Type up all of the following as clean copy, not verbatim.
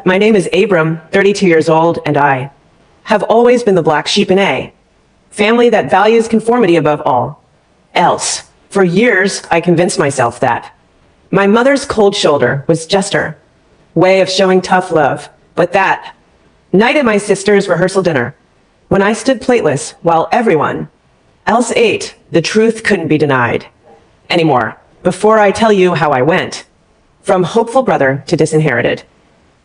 My name is Abram, 32 years old, and I have always been the black sheep in a family that values conformity above all else. For years, I convinced myself that my mother's cold shoulder was just her way of showing tough love. But that night at my sister's rehearsal dinner, when I stood plateless while everyone else ate, the truth couldn't be denied anymore. Before I tell you how I went from hopeful brother to disinherited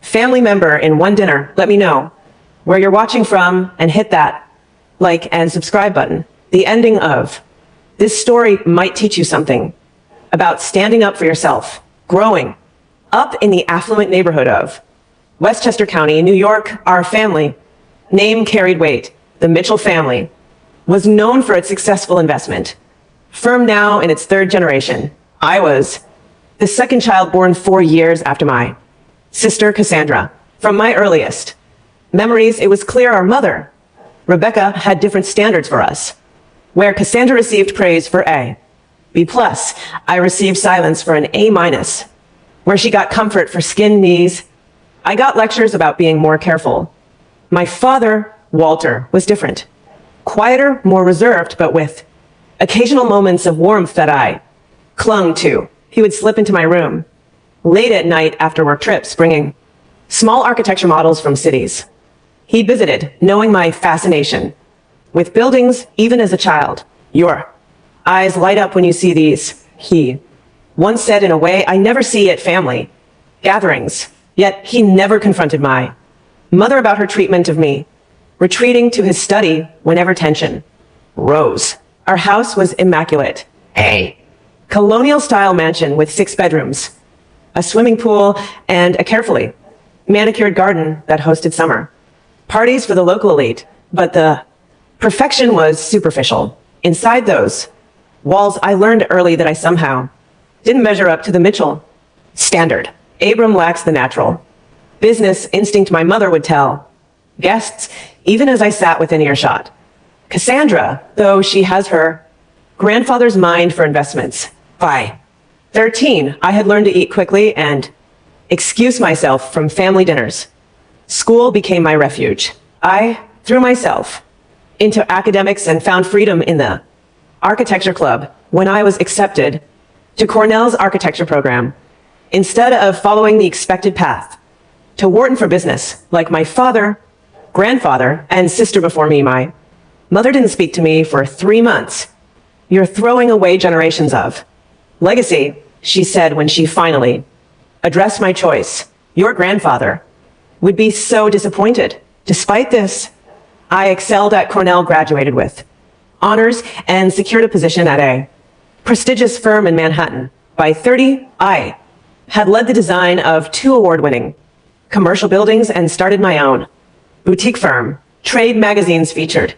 family member in one dinner, let me know where you're watching from and hit that like and subscribe button. The ending of this story might teach you something about standing up for yourself. Growing up in the affluent neighborhood of Westchester County, New York, our family name carried weight. The Mitchell family was known for its successful investment firm, now in its third generation. I was the second child, born 4 years after my sister Cassandra. From my earliest memories, it was clear our mother, Rebecca, had different standards for us. Where Cassandra received praise for A, B+, I received silence for an A-. Where she got comfort for skinned knees, I got lectures about being more careful. My father, Walter, was different. Quieter, more reserved, but with occasional moments of warmth that I clung to. He would slip into my room late at night after work trips, bringing small architecture models from cities he visited, knowing my fascination with buildings even as a child. Your eyes light up when you see these, he once said in a way I never see at family gatherings. Yet he never confronted my mother about her treatment of me, retreating to his study whenever tension rose. Our house was immaculate. A colonial-style mansion with 6 bedrooms, a swimming pool, and a carefully manicured garden that hosted summer parties for the local elite. But the perfection was superficial. Inside those walls, I learned early that I somehow didn't measure up to the Mitchell standard. Abram lacks the natural business instinct my mother would tell guests, even as I sat within earshot. Cassandra, though she has her grandfather's mind for investments. By 13, I had learned to eat quickly and excuse myself from family dinners. School became my refuge. I threw myself into academics and found freedom in the architecture club when I was accepted to Cornell's architecture program, instead of following the expected path to Wharton for business. Like my father, grandfather, and sister before me, my mother didn't speak to me for 3 months. You're throwing away generations of legacy, she said when she finally addressed my choice. Your grandfather would be so disappointed. Despite this, I excelled at Cornell, graduated with honors, and secured a position at a prestigious firm in Manhattan. By 30, I had led the design of 2 award-winning commercial buildings and started my own boutique firm. Trade magazines featured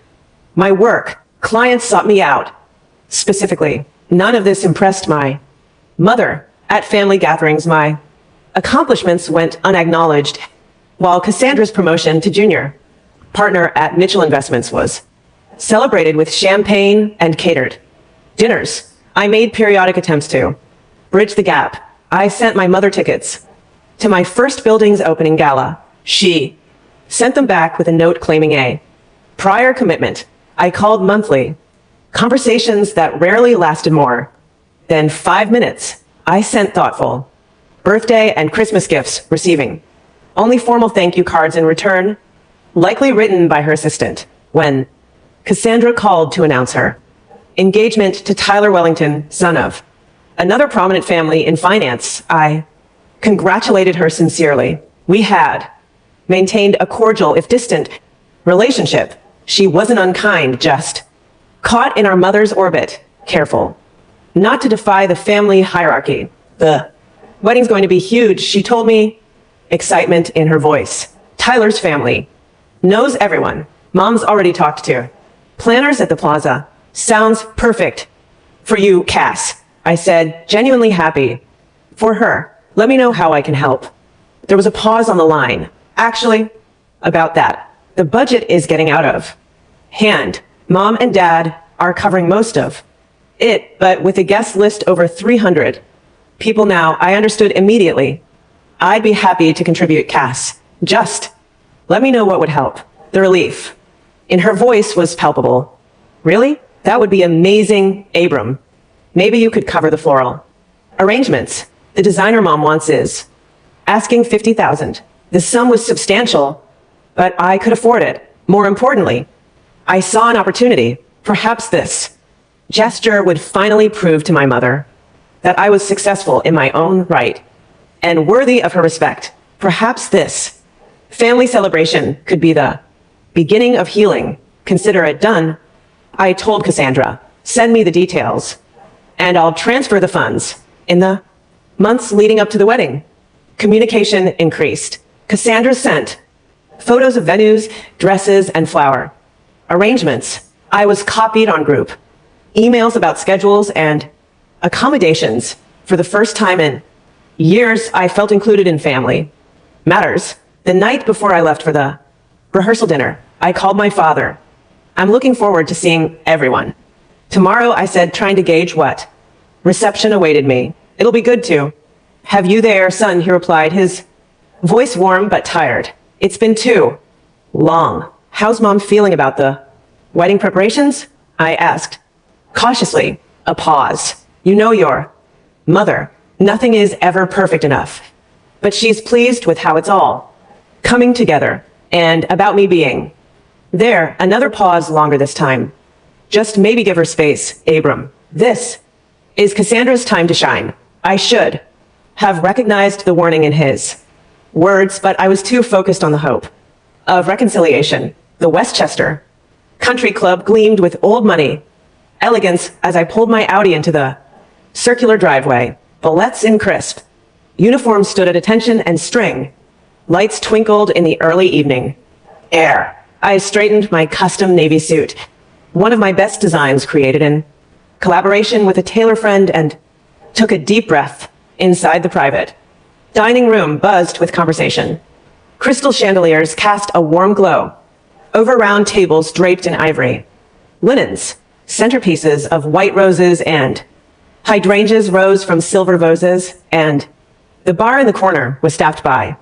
my work. Clients sought me out specifically. None of this impressed my mother. At family gatherings, my accomplishments went unacknowledged, while Cassandra's promotion to junior partner at Mitchell Investments was celebrated with champagne and catered dinners. I made periodic attempts to bridge the gap. I sent my mother tickets to my first building's opening gala. She sent them back with a note claiming a prior commitment. I called monthly, conversations that rarely lasted more than 5 minutes. I sent thoughtful birthday and Christmas gifts, receiving only formal thank you cards in return, likely written by her assistant. When Cassandra called to announce her engagement to Tyler Wellington, son of another prominent family in finance, I congratulated her sincerely. We had maintained a cordial, if distant, relationship. She wasn't unkind, just caught in our mother's orbit, careful not to defy the family hierarchy. The wedding's going to be huge, she told me, excitement in her voice. Tyler's family knows everyone. Mom's already talked to planners at the plaza. Sounds perfect for you, Cass, I said, genuinely happy for her. Let me know how I can help. There was a pause on the line. Actually, about that, the budget is getting out of hand. Mom and Dad are covering most of it, but with a guest list over 300 people now, I understood immediately I'd be happy to contribute. Cass Just let me know what would help. The relief in her voice was palpable. Really? That would be amazing, Abram. Maybe you could cover the floral arrangements. The designer mom wants is asking 50,000. The sum was substantial, but I could afford it. More importantly, I saw an opportunity. Perhaps this gesture would finally prove to my mother that I was successful in my own right and worthy of her respect. Perhaps this family celebration could be the beginning of healing. Consider it done. I told Cassandra, send me the details, and I'll transfer the funds. In the months leading up to the wedding, communication increased. Cassandra sent photos of venues, dresses, and flower arrangements. I was copied on group emails about schedules and accommodations. For the first time in years, I felt included in family matters. The night before I left for the rehearsal dinner, I called my father. I'm looking forward to seeing everyone. Tomorrow, I said, trying to gauge what reception awaited me. It'll be good to have you there, son, he replied, his voice warm but tired. It's been too long. How's mom feeling about the wedding preparations? I asked. Cautiously, a pause. You know your mother. Nothing is ever perfect enough. But she's pleased with how it's all coming together. And about me being there, another pause longer this time. Just maybe give her space, Abram. This is Cassandra's time to shine. I should have recognized the warning in his words, but I was too focused on the hope of reconciliation. The Westchester Country Club gleamed with old money elegance as I pulled my Audi into the circular driveway. Bullets in crisp. Uniforms stood at attention and string. Lights twinkled in the early evening air. I straightened my custom navy suit, one of my best designs created in collaboration with a tailor friend, and took a deep breath inside the private dining room buzzed with conversation. Crystal chandeliers cast a warm glow over round tables draped in ivory. Linens, centerpieces of white roses and hydrangeas rose from silver vases, and the bar in the corner was staffed by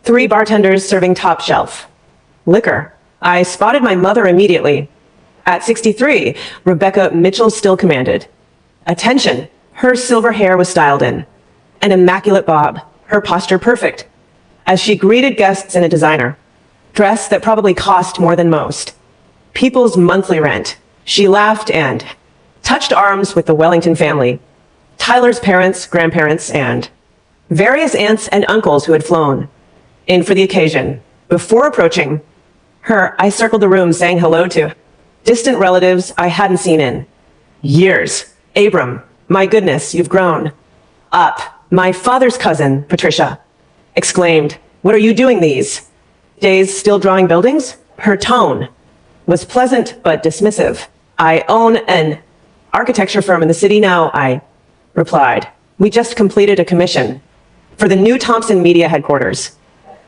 3 bartenders serving top shelf liquor. I spotted my mother immediately. At 63, Rebecca Mitchell still commanded attention. Her silver hair was styled in an immaculate bob, her posture perfect, as she greeted guests in a designer dress that probably cost more than most people's monthly rent. She laughed and touched arms with the Wellington family, Tyler's parents, grandparents, and various aunts and uncles who had flown in for the occasion. Before approaching her, I circled the room saying hello to distant relatives I hadn't seen in years. Abram, my goodness, you've grown up. My father's cousin, Patricia, exclaimed, what are you doing these days, still drawing buildings? Her tone was pleasant but dismissive. I own an architecture firm in the city now, I replied. We just completed a commission for the new Thompson Media headquarters.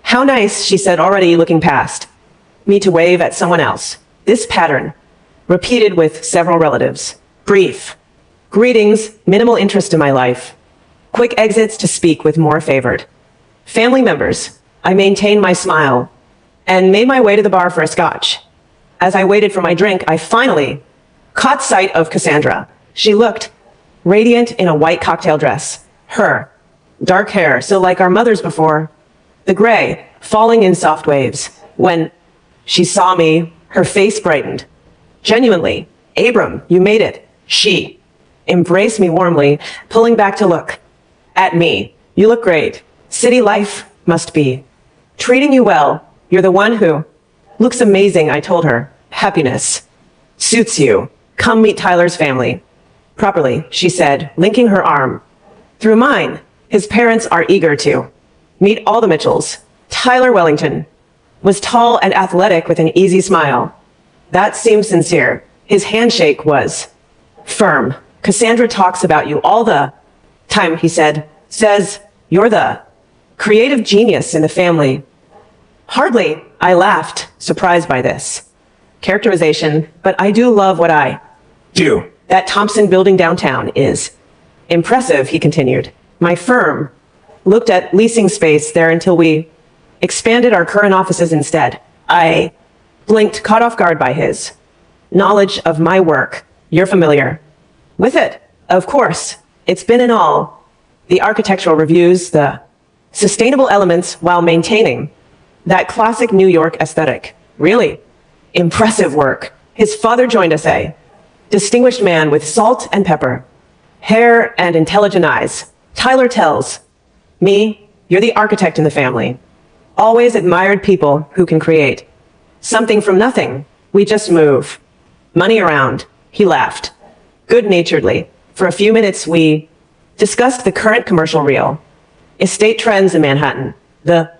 How nice, she said, already looking past me to wave at someone else. This pattern repeated with several relatives. Brief greetings, minimal interest in my life. Quick exits to speak with more favored family members. I maintained my smile and made my way to the bar for a scotch. As I waited for my drink, I finally caught sight of Cassandra. She looked radiant in a white cocktail dress. Her dark hair, so like our mother's before, the gray falling in soft waves. When she saw me, her face brightened. Genuinely, Abram, you made it. She embraced me warmly, pulling back to look at me. You look great. City life must be treating you well. You're the one who looks amazing, I told her. Happiness suits you. Come meet Tyler's family. Properly, she said, linking her arm through mine. His parents are eager to meet all the Mitchells. Tyler Wellington was tall and athletic with an easy smile that seemed sincere. His handshake was firm. Cassandra talks about you all the time, he said. Says you're the creative genius in the family. Hardly, I laughed, surprised by this characterization, but I do love what I do. That Thompson building downtown is impressive, he continued. My firm looked at leasing space there until we expanded our current offices instead. I blinked, caught off guard by his knowledge of my work. You're familiar with it, of course. It's been in all the architectural reviews, the sustainable elements while maintaining that classic New York aesthetic. Really impressive work. His father joined us, a distinguished man with salt and pepper, hair and intelligent eyes. Tyler tells me, you're the architect in the family. Always admired people who can create something from nothing. We just move money around. He laughed good-naturedly. For a few minutes, we discussed the current commercial reel, estate trends in Manhattan. The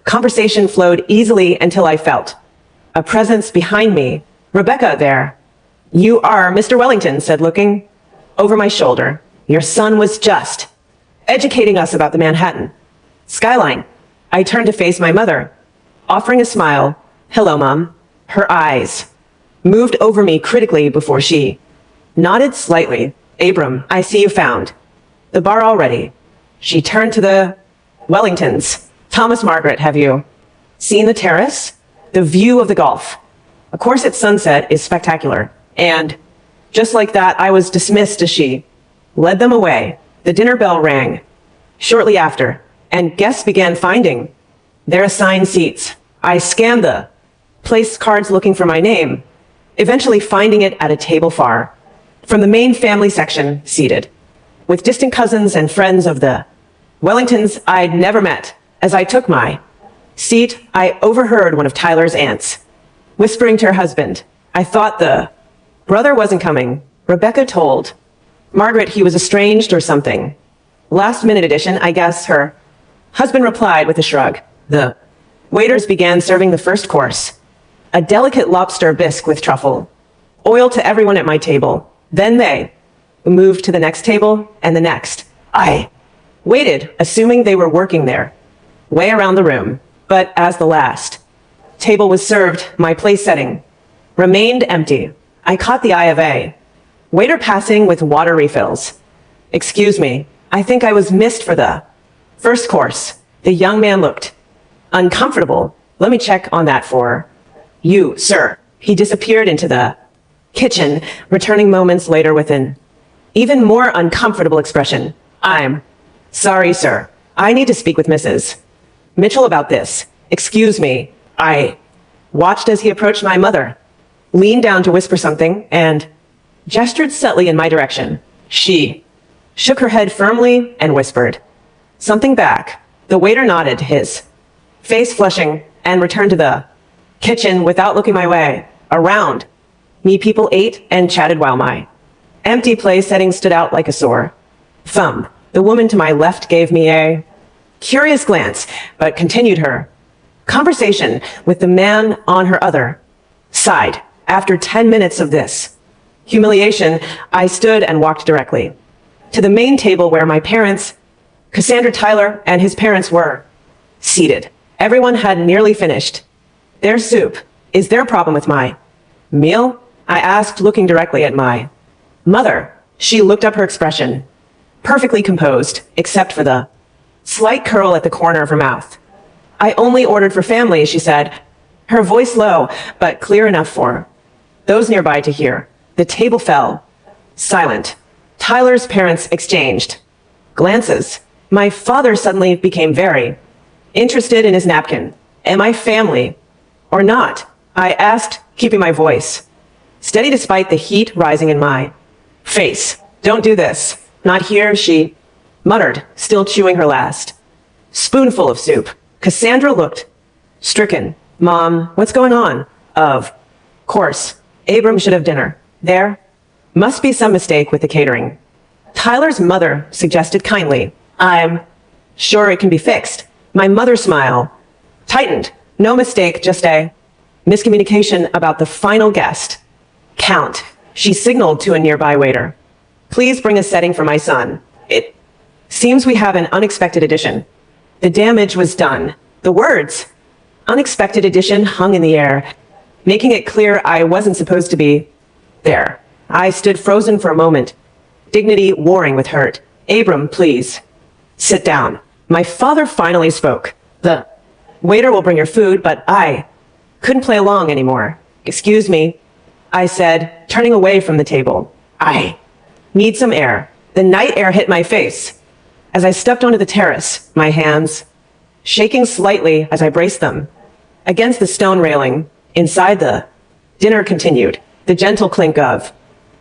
conversation flowed easily until I felt a presence behind me. Rebecca there. You are Mr. Wellington, said, looking over my shoulder. Your son was just educating us about the Manhattan skyline. I turned to face my mother, offering a smile. Hello, Mom. Her eyes moved over me critically before she nodded slightly. Abram, I see you found the bar already. She turned to the Wellingtons. Thomas, Margaret, have you seen the terrace? The view of the Gulf. Of course, at sunset is spectacular. And just like that, I was dismissed as she led them away. The dinner bell rang shortly after, and guests began finding their assigned seats. I scanned the place cards looking for my name, eventually finding it at a table far from the main family section, seated with distant cousins and friends of the Wellingtons I'd never met. As I took my seat, I overheard one of Tyler's aunts whispering to her husband. I thought the brother wasn't coming. Rebecca told Margaret he was estranged or something. Last minute addition, I guess. Her husband replied with a shrug. The waiters began serving the first course, a delicate lobster bisque with truffle oil to everyone at my table. Then they moved to the next table and the next. I waited, assuming they were working their way around the room. But as the last table was served, my place setting remained empty. I caught the eye of a waiter passing with water refills. Excuse me, I think I was missed for the first course. The young man looked uncomfortable. Let me check on that for you, sir. He disappeared into the kitchen, returning moments later with an even more uncomfortable expression. I'm sorry, sir. I need to speak with Mrs. Mitchell about this. Excuse me. I watched as he approached my mother, leaned down to whisper something, and gestured subtly in my direction. She shook her head firmly and whispered something back. The waiter nodded, his face flushing, and returned to the kitchen without looking my way. Around me, people ate and chatted while my empty place setting stood out like a sore thumb. The woman to my left gave me a curious glance, but continued her conversation with the man on her other side. After 10 minutes of this humiliation, I stood and walked directly to the main table where my parents, Cassandra Tyler, and his parents were seated. Everyone had nearly finished their soup. Is there a problem with my meal? I asked, looking directly at my mother. She looked up, her expression perfectly composed, except for the slight curl at the corner of her mouth. I only ordered for family, she said, her voice low, but clear enough for those nearby to hear. The table fell silent. Tyler's parents exchanged glances. My father suddenly became very interested in his napkin. Am I family or not? I asked, keeping my voice steady despite the heat rising in my face. Don't do this. Not here, she muttered, still chewing her last spoonful of soup. Cassandra looked stricken. Mom, what's going on? Of course, Abram should have dinner. There must be some mistake with the catering. Tyler's mother suggested kindly. I'm sure it can be fixed. My mother's smile tightened. No mistake, just a miscommunication about the final guest. Count. She signaled to a nearby waiter. Please bring a setting for my son. It seems we have an unexpected addition. The damage was done. The words unexpected addition hung in the air, making it clear I wasn't supposed to be there. I stood frozen for a moment, dignity warring with hurt. Abram, please sit down. My father finally spoke. The Waiter will bring your food, but I couldn't play along anymore. Excuse me, I said, turning away from the table. I need some air. The night air hit my face. As I stepped onto the terrace, my hands shaking slightly as I braced them against the stone railing. Inside, the dinner continued. The gentle clink of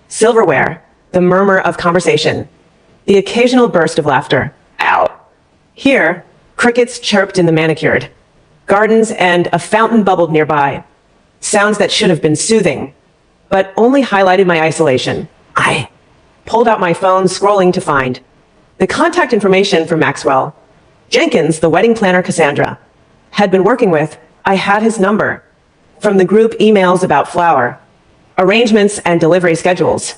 silverware, the murmur of conversation, the occasional burst of laughter. Ow. Here, crickets chirped in the manicured gardens and a fountain bubbled nearby. Sounds that should have been soothing, but only highlighted my isolation. I pulled out my phone, scrolling to find the contact information for Maxwell Jenkins, the wedding planner Cassandra had been working with. I had his number from the group emails about flower arrangements and delivery schedules.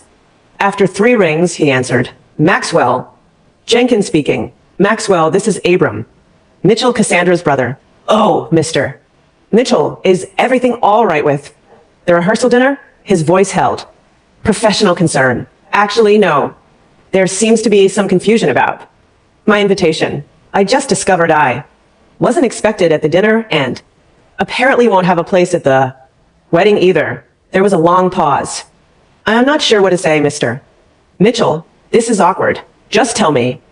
After 3 rings, he answered. Maxwell Jenkins speaking. Maxwell, this is Abram Mitchell, Cassandra's brother. Oh, Mr. Mitchell, is everything all right with the rehearsal dinner? His voice held professional concern. Actually, no. There seems to be some confusion about my invitation. I just discovered I wasn't expected at the dinner and apparently won't have a place at the wedding either. There was a long pause. I am not sure what to say, Mr. Mitchell. This is awkward. Just tell me.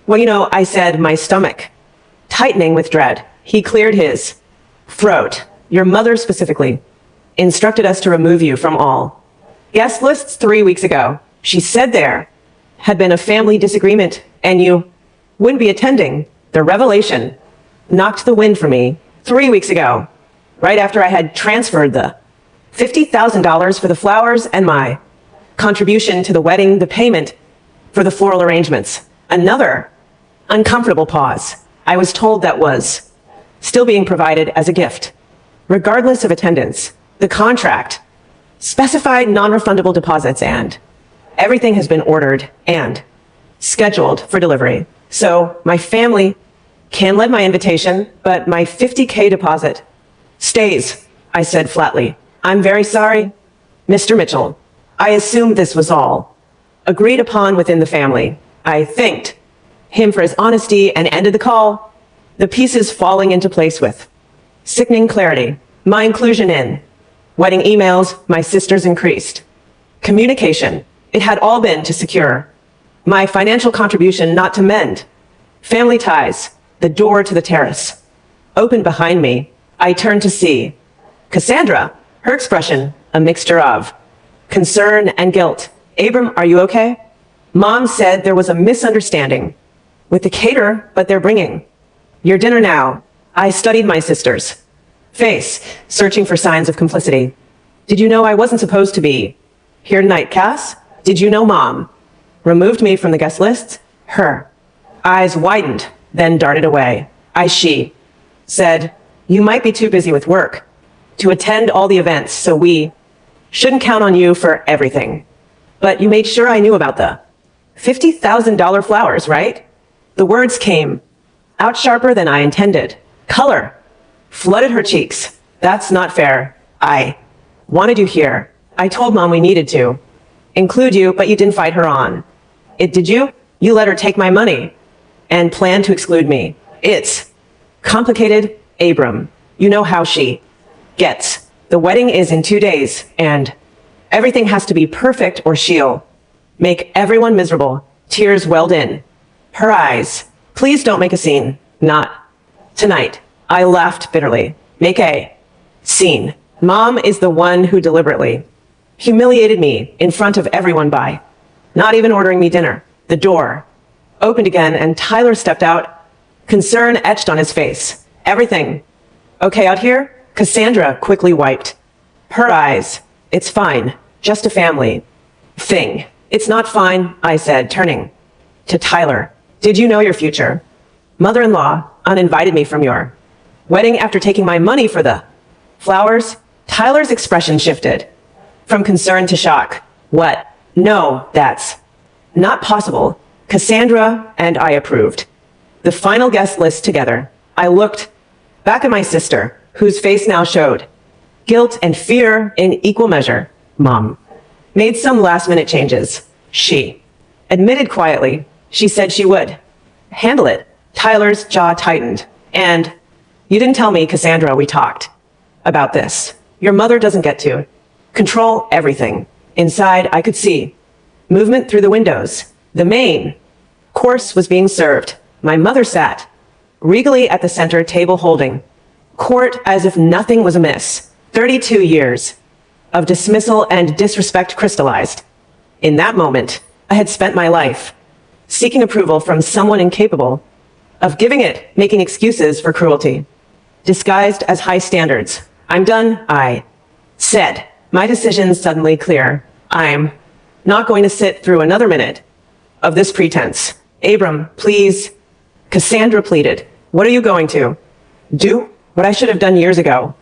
Well, I said, my stomach tightening with dread. He cleared his throat. Your mother specifically instructed us to remove you from all guest lists 3 weeks ago. She said there had been a family disagreement and you wouldn't be attending. The revelation knocked the wind from me 3 weeks ago, right after I had transferred the $50,000 for the flowers and my contribution to the wedding, the payment for the floral arrangements. Another uncomfortable pause. I was told that was still being provided as a gift, regardless of attendance. The contract specified non-refundable deposits and everything has been ordered and scheduled for delivery. So my family can let my invitation, but my $50K deposit stays, I said flatly. I'm very sorry, Mr. Mitchell. I assumed this was all agreed upon within the family. I thanked him for his honesty and ended the call, the pieces falling into place with sickening clarity. My inclusion in wedding emails, my sisters increased communication. It had all been to secure my financial contribution, not to mend family ties. The door to the terrace opened behind me. I turned to see Cassandra, her expression a mixture of concern and guilt. Abram, are you okay? Mom said there was a misunderstanding with the caterer, but they're bringing your dinner now. I studied my sister's face, searching for signs of complicity. Did you know I wasn't supposed to be here tonight, Cass? Did you know Mom removed me from the guest list? Her eyes widened, then darted away. She said, you might be too busy with work to attend all the events, so we shouldn't count on you for everything. But you made sure I knew about the $50,000 flowers, right? The words came out sharper than I intended. Color flooded her cheeks. That's not fair. I wanted you here. I told Mom we needed to include you, but you didn't fight her on it, did you? You let her take my money and plan to exclude me. It's complicated, Abram. You know how she gets. The wedding is in 2 days, and everything has to be perfect or she'll make everyone miserable. Tears welled in her eyes. Please don't make a scene. Not tonight. I laughed bitterly. Make a scene. Mom is the one who deliberately humiliated me in front of everyone by not even ordering me dinner. The door opened again and Tyler stepped out, concern etched on his face. Everything okay out here? Cassandra quickly wiped her eyes. It's fine. Just a family thing. It's not fine, I said, turning to Tyler. Did you know your future mother-in-law uninvited me from your wedding after taking my money for the flowers? Tyler's expression shifted from concern to shock. What? No, that's not possible. Cassandra and I approved the final guest list together. I looked back at my sister, whose face now showed guilt and fear in equal measure. Mom made some last-minute changes. She admitted quietly. She said she would handle it. Tyler's jaw tightened, and You didn't tell me, Cassandra, we talked about this. Your mother doesn't get to control everything. Inside, I could see movement through the windows. The main course was being served. My mother sat regally at the center table holding court as if nothing was amiss. 32 years of dismissal and disrespect crystallized. In that moment, I had spent my life seeking approval from someone incapable of giving it, making excuses for cruelty, disguised as high standards. I'm done, I said, my decision suddenly clear. I'm not going to sit through another minute of this pretense. Abram, please. Cassandra pleaded. What are you going to do? What I should have done years ago.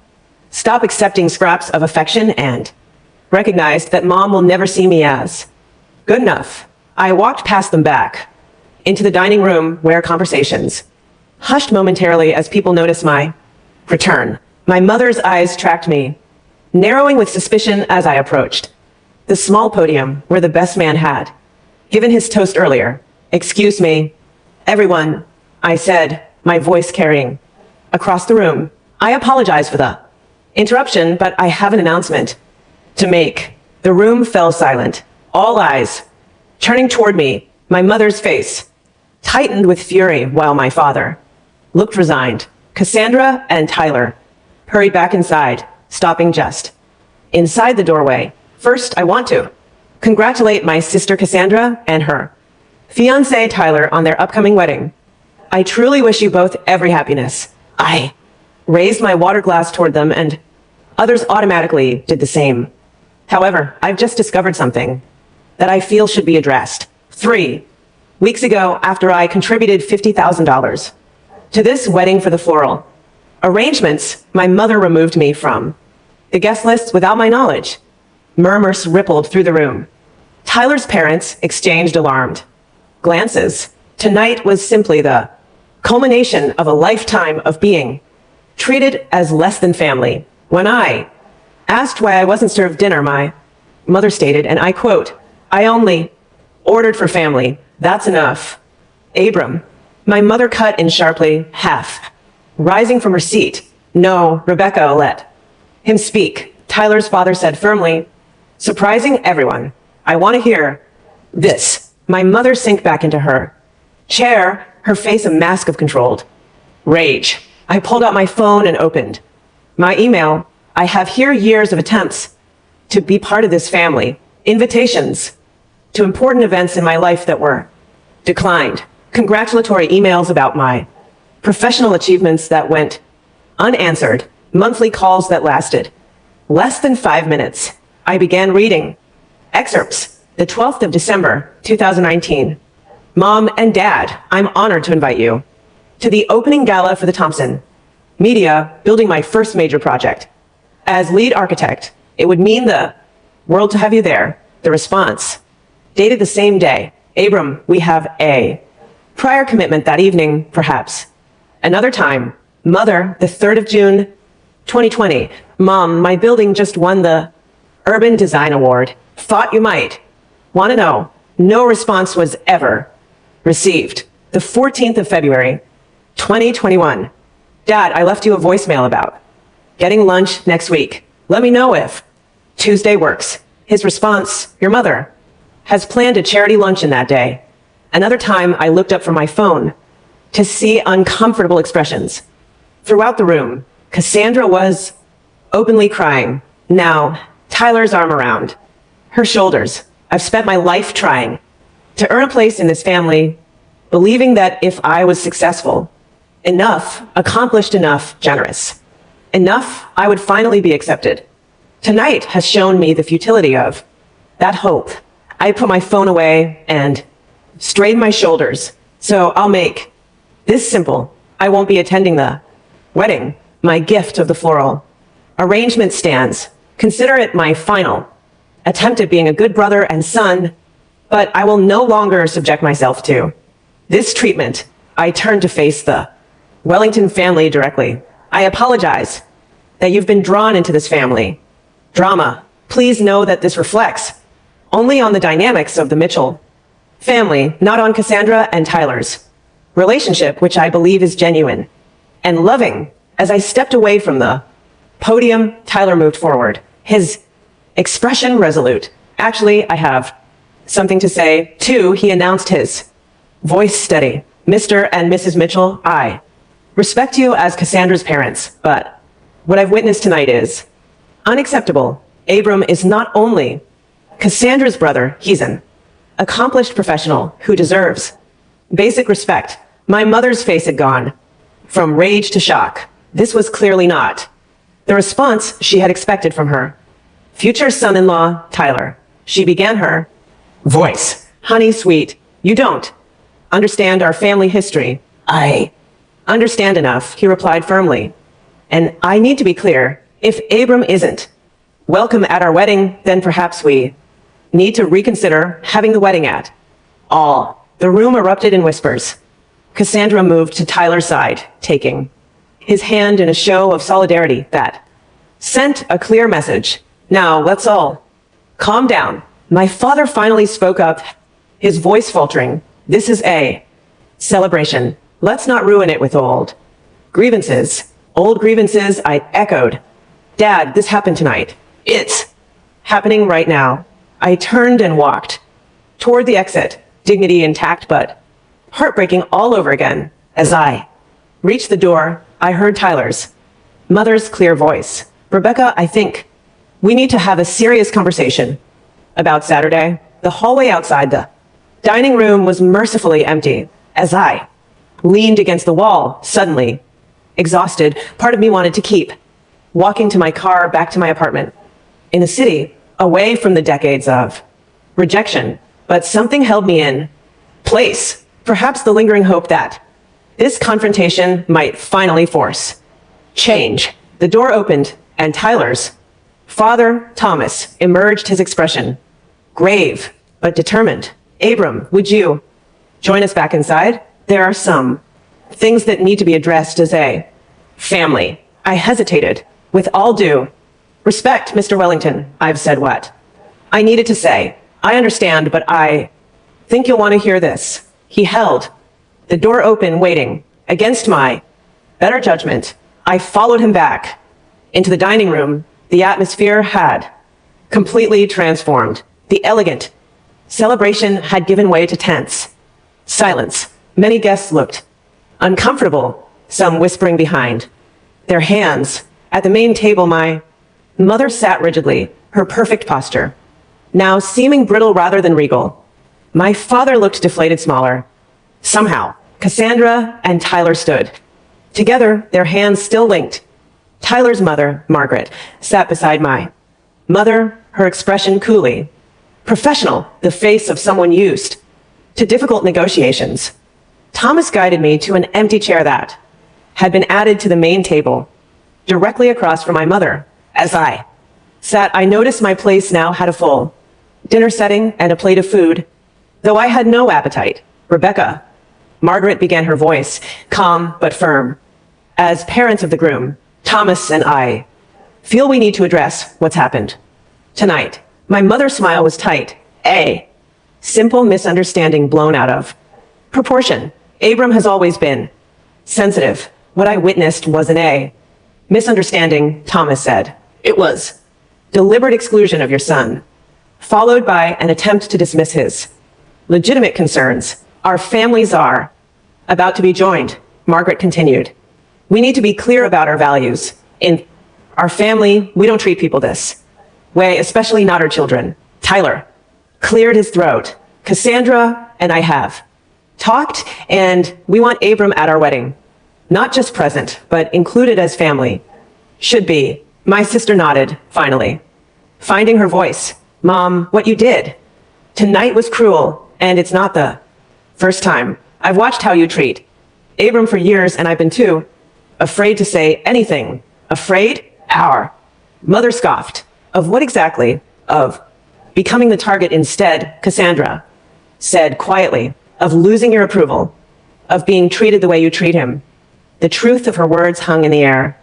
Stop accepting scraps of affection and recognize that mom will never see me as good enough. I walked past them back into the dining room where conversations hushed momentarily as people noticed my return. My mother's eyes tracked me, narrowing with suspicion as I approached the small podium where the best man had given his toast earlier. Excuse me, everyone, I said, my voice carrying across the room. I apologize for the interruption, but I have an announcement to make. The room fell silent, all eyes turning toward me. My mother's face tightened with fury while my father looked resigned. Cassandra and Tyler hurried back inside, stopping just inside the doorway. First, I want to congratulate my sister Cassandra and her fiancé Tyler on their upcoming wedding. I truly wish you both every happiness. I raised my water glass toward them and others automatically did the same. However, I've just discovered something that I feel should be addressed. 3 weeks ago, after I contributed $50,000 to this wedding for the floral arrangements, my mother removed me from the guest list without my knowledge. Murmurs rippled through the room. Tyler's parents exchanged alarmed glances. Tonight was simply the culmination of a lifetime of being treated as less than family. When I asked why I wasn't served dinner, my mother stated, and I quote, I only ordered for family. That's enough. Abram, my mother cut in sharply, half, rising from her seat. No, Rebecca, let him speak. Tyler's father said firmly, surprising everyone. I want to hear this. My mother sank back into her chair, her face a mask of controlled rage. I pulled out my phone and opened my email. I have here years of attempts to be part of this family, invitations to important events in my life that were declined, congratulatory emails about my professional achievements that went unanswered, monthly calls that lasted less than 5 minutes. I began reading excerpts. The 12th of December, 2019. Mom and Dad, I'm honored to invite you to the opening gala for the Thompson Media, building my first major project. As lead architect, it would mean the world to have you there. The response, dated the same day. Abram, we have a prior commitment that evening, perhaps. Another time. Mother, the 3rd of June, 2020. Mom, my building just won the Urban Design Award. Thought you might want to know. No response was ever received. The 14th of February, 2021. Dad, I left you a voicemail about getting lunch next week. Let me know if Tuesday works. His response, your mother has planned a charity luncheon that day. Another time, I looked up from my phone to see uncomfortable expressions throughout the room. Cassandra was openly crying. Now, Tyler's arm around her shoulders. I've spent my life trying to earn a place in this family, believing that if I was successful enough, accomplished enough, generous enough, I would finally be accepted. Tonight has shown me the futility of that hope. I put my phone away and straightened my shoulders. So I'll make this simple. I won't be attending the wedding. My gift of the floral arrangement stands. Consider it my final attempt at being a good brother and son, but I will no longer subject myself to this treatment. I turn to face the Wellington family directly. I apologize that you've been drawn into this family drama. Please know that this reflects only on the dynamics of the Mitchell family, not on Cassandra and Tyler's relationship, which I believe is genuine and loving. As I stepped away from the podium, Tyler moved forward, his expression resolute. Actually, I have something to say, too, he announced, his voice steady. Mr. and Mrs. Mitchell, I respect you as Cassandra's parents, but what I've witnessed tonight is unacceptable. Abram is not only Cassandra's brother, he's an accomplished professional who deserves basic respect. My mother's face had gone from rage to shock. This was clearly not the response she had expected from her future son-in-law, Tyler. She began her voice. Honey, sweet, you don't understand our family history. I understand enough, he replied firmly. And I need to be clear, if Abram isn't welcome at our wedding, then perhaps we need to reconsider having the wedding at all. The room erupted in whispers. Cassandra moved to Tyler's side, taking his hand in a show of solidarity that sent a clear message. Now, let's all calm down. My father finally spoke up, his voice faltering. This is a celebration. Let's not ruin it with old grievances. Old grievances, I echoed. Dad, this happened tonight. It's happening right now. I turned and walked toward the exit, dignity intact, but heartbreaking all over again. As I reached the door, I heard Tyler's mother's clear voice. Rebecca, I think we need to have a serious conversation about Saturday. The hallway outside the dining room was mercifully empty. As I leaned against the wall, suddenly exhausted, part of me wanted to keep walking to my car, back to my apartment in the city, away from the decades of rejection. But something held me in place, perhaps the lingering hope that this confrontation might finally force change. The door opened, and Tyler's father, Thomas, emerged, his expression grave but determined. Abram, would you join us back inside? There are some things that need to be addressed as a family. I hesitated. With all due respect, Mr. Wellington, I've said what I needed to say. I understand, but I think you'll want to hear this. He held the door open, waiting. Against my better judgment, I followed him back into the dining room. The atmosphere had completely transformed. The elegant celebration had given way to tense silence. Many guests looked uncomfortable, some whispering behind their hands. At the main table, my mother sat rigidly, her perfect posture now seeming brittle rather than regal. My father looked deflated, smaller. Somehow, Cassandra and Tyler stood together, their hands still linked. Tyler's mother, Margaret, sat beside my mother, her expression coolly professional, the face of someone used to difficult negotiations. Thomas guided me to an empty chair that had been added to the main table, directly across from my mother. As I sat, I noticed my place now had a full dinner setting and a plate of food, though I had no appetite. Rebecca, Margaret began, her voice calm but firm. As parents of the groom, Thomas and I feel we need to address what's happened tonight. My mother's smile was tight, a simple misunderstanding blown out of proportion. Abram has always been sensitive. What I witnessed wasn't a misunderstanding, Thomas said. It was deliberate exclusion of your son, followed by an attempt to dismiss his legitimate concerns. Our families are about to be joined, Margaret continued. We need to be clear about our values. In our family, we don't treat people this way, especially not our children. Tyler cleared his throat. Cassandra and I have talked, and we want Abram at our wedding. Not just present, but included as family. Should be. My sister nodded, finally, finding her voice. Mom, what you did tonight was cruel, and it's not the first time. I've watched how you treat Abram for years, and I've been too afraid to say anything. Afraid? Our mother scoffed. Of what exactly? Of becoming the target instead, Cassandra said quietly. Of losing your approval. Of being treated the way you treat him. The truth of her words hung in the air.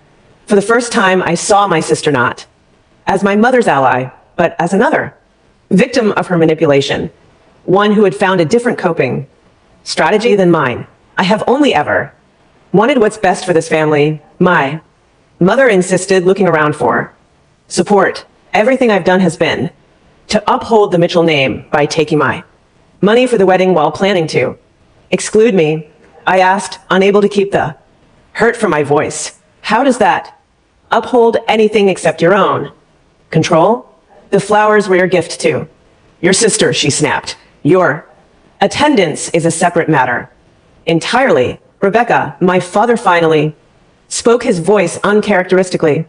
For the first time, I saw my sister not as my mother's ally, but as another victim of her manipulation. One who had found a different coping strategy than mine. I have only ever wanted what's best for this family. My mother insisted, looking around for support. Everything I've done has been to uphold the Mitchell name by taking my money for the wedding while planning to exclude me. I asked, unable to keep the hurt from my voice. How does that uphold anything except your own control? The flowers were your gift to your sister, she snapped. Your attendance is a separate matter. Entirely. Rebecca, my father finally spoke, his voice uncharacteristically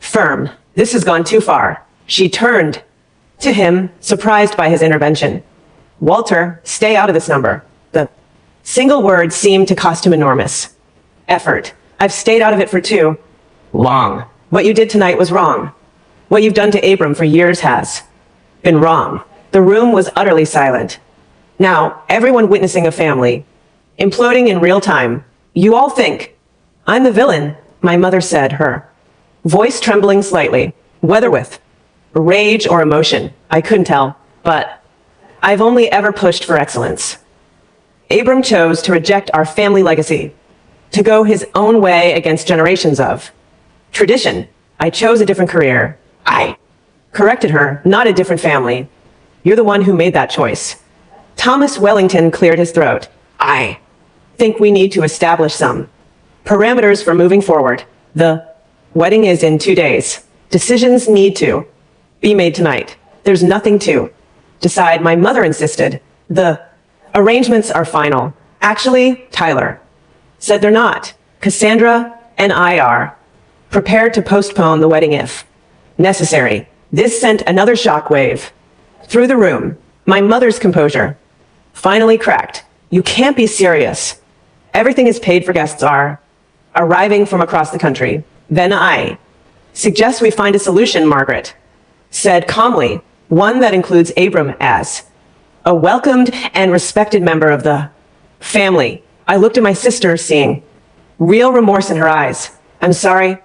firm. This has gone too far. She turned to him, surprised by his intervention. Walter, stay out of this number. The single word seemed to cost him enormous effort. I've stayed out of it for too long. What you did tonight was wrong. What you've done to Abram for years has been wrong. The room was utterly silent. Now, everyone witnessing a family imploding in real time. You all think I'm the villain, my mother said, her voice trembling slightly, whether with rage or emotion. I couldn't tell, but I've only ever pushed for excellence. Abram chose to reject our family legacy, to go his own way against generations of tradition. I chose a different career. I corrected her, not a different family. You're the one who made that choice. Thomas Wellington cleared his throat. I think we need to establish some parameters for moving forward. The wedding is in 2 days. Decisions need to be made tonight. There's nothing to decide, my mother insisted. The arrangements are final. Actually, Tyler said they're not. Cassandra and I are prepared to postpone the wedding if necessary. This sent another shockwave through the room. My mother's composure finally cracked. You can't be serious. Everything is paid for, guests are arriving from across the country. Then I suggest we find a solution, Margaret said calmly, one that includes Abram as a welcomed and respected member of the family. I looked at my sister, seeing real remorse in her eyes. I'm sorry,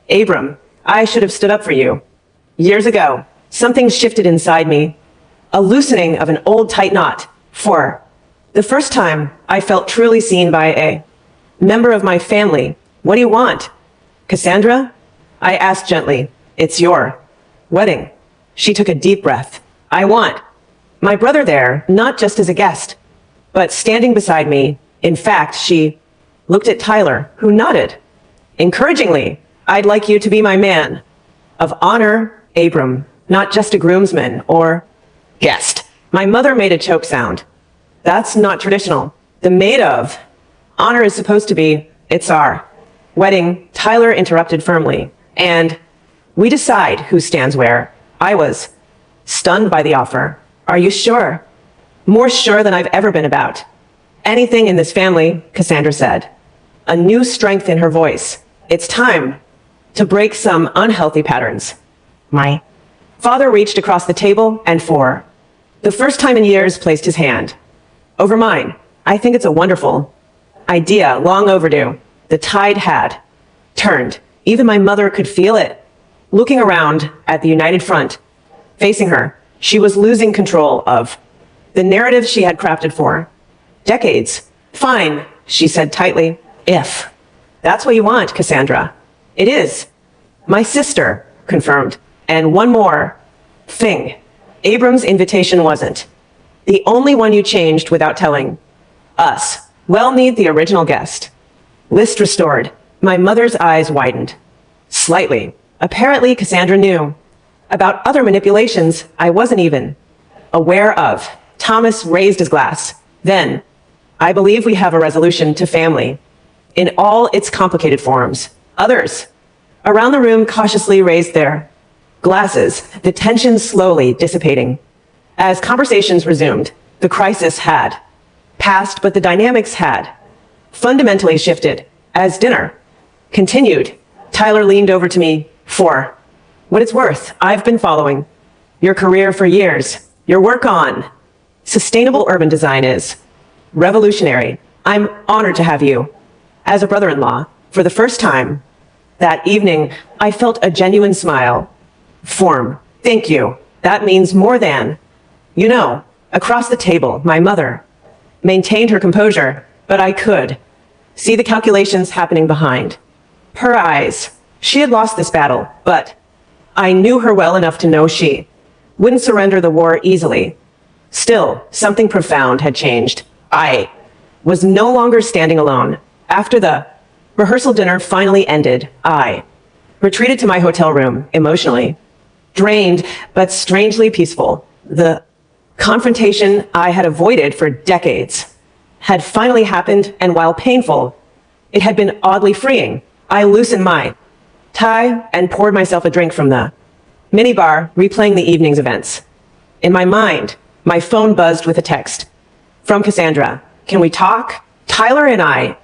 Abram. I should have stood up for you. Years ago, something shifted inside me, a loosening of an old tight knot. For the first time, I felt truly seen by a member of my family. What do you want, Cassandra? I asked gently. It's your wedding. She took a deep breath. I want my brother there, not just as a guest, but standing beside me. In fact, she looked at Tyler, who nodded encouragingly. I'd like you to be my man of honor, Abram, not just a groomsman or guest. My mother made a choke sound. That's not traditional. The maid of honor is supposed to be, it's our wedding, Tyler interrupted firmly. And we decide who stands where. I was stunned by the offer. Are you sure? More sure than I've ever been about anything in this family, Cassandra said, a new strength in her voice. It's time to break some unhealthy patterns. My father reached across the table and for the first time in years placed his hand over mine. I think it's a wonderful idea, long overdue. The tide had turned. Even my mother could feel it. Looking around at the united front, facing her, she was losing control of the narrative she had crafted for decades. Fine, she said tightly. If that's what you want, Cassandra. It is. My sister confirmed. And one more thing. Abram's invitation wasn't the only one you changed without telling us. Well, need the original guest list restored. My mother's eyes widened slightly. Apparently, Cassandra knew about other manipulations I wasn't even aware of. Thomas raised his glass. Then, I believe we have a resolution to family in all its complicated forms. Others around the room cautiously raised their glasses, the tension slowly dissipating. As conversations resumed, the crisis had passed, but the dynamics had fundamentally shifted. As dinner continued, Tyler leaned over to me. For what it's worth, I've been following your career for years. Your work on sustainable urban design is revolutionary. I'm honored to have you as a brother-in-law. For the first time that evening, I felt a genuine smile form. Thank you. That means more than you know. Across the table, my mother maintained her composure, but I could see the calculations happening behind Her eyes. She had lost this battle, but I knew her well enough to know she wouldn't surrender the war easily. Still, something profound had changed. I was no longer standing alone. After the rehearsal dinner finally ended, I retreated to my hotel room, emotionally drained, but strangely peaceful. The confrontation I had avoided for decades had finally happened, and while painful, it had been oddly freeing. I loosened my tie and poured myself a drink from the minibar, replaying the evening's events. In my mind, my phone buzzed with a text from Cassandra. Can we talk? Tyler and I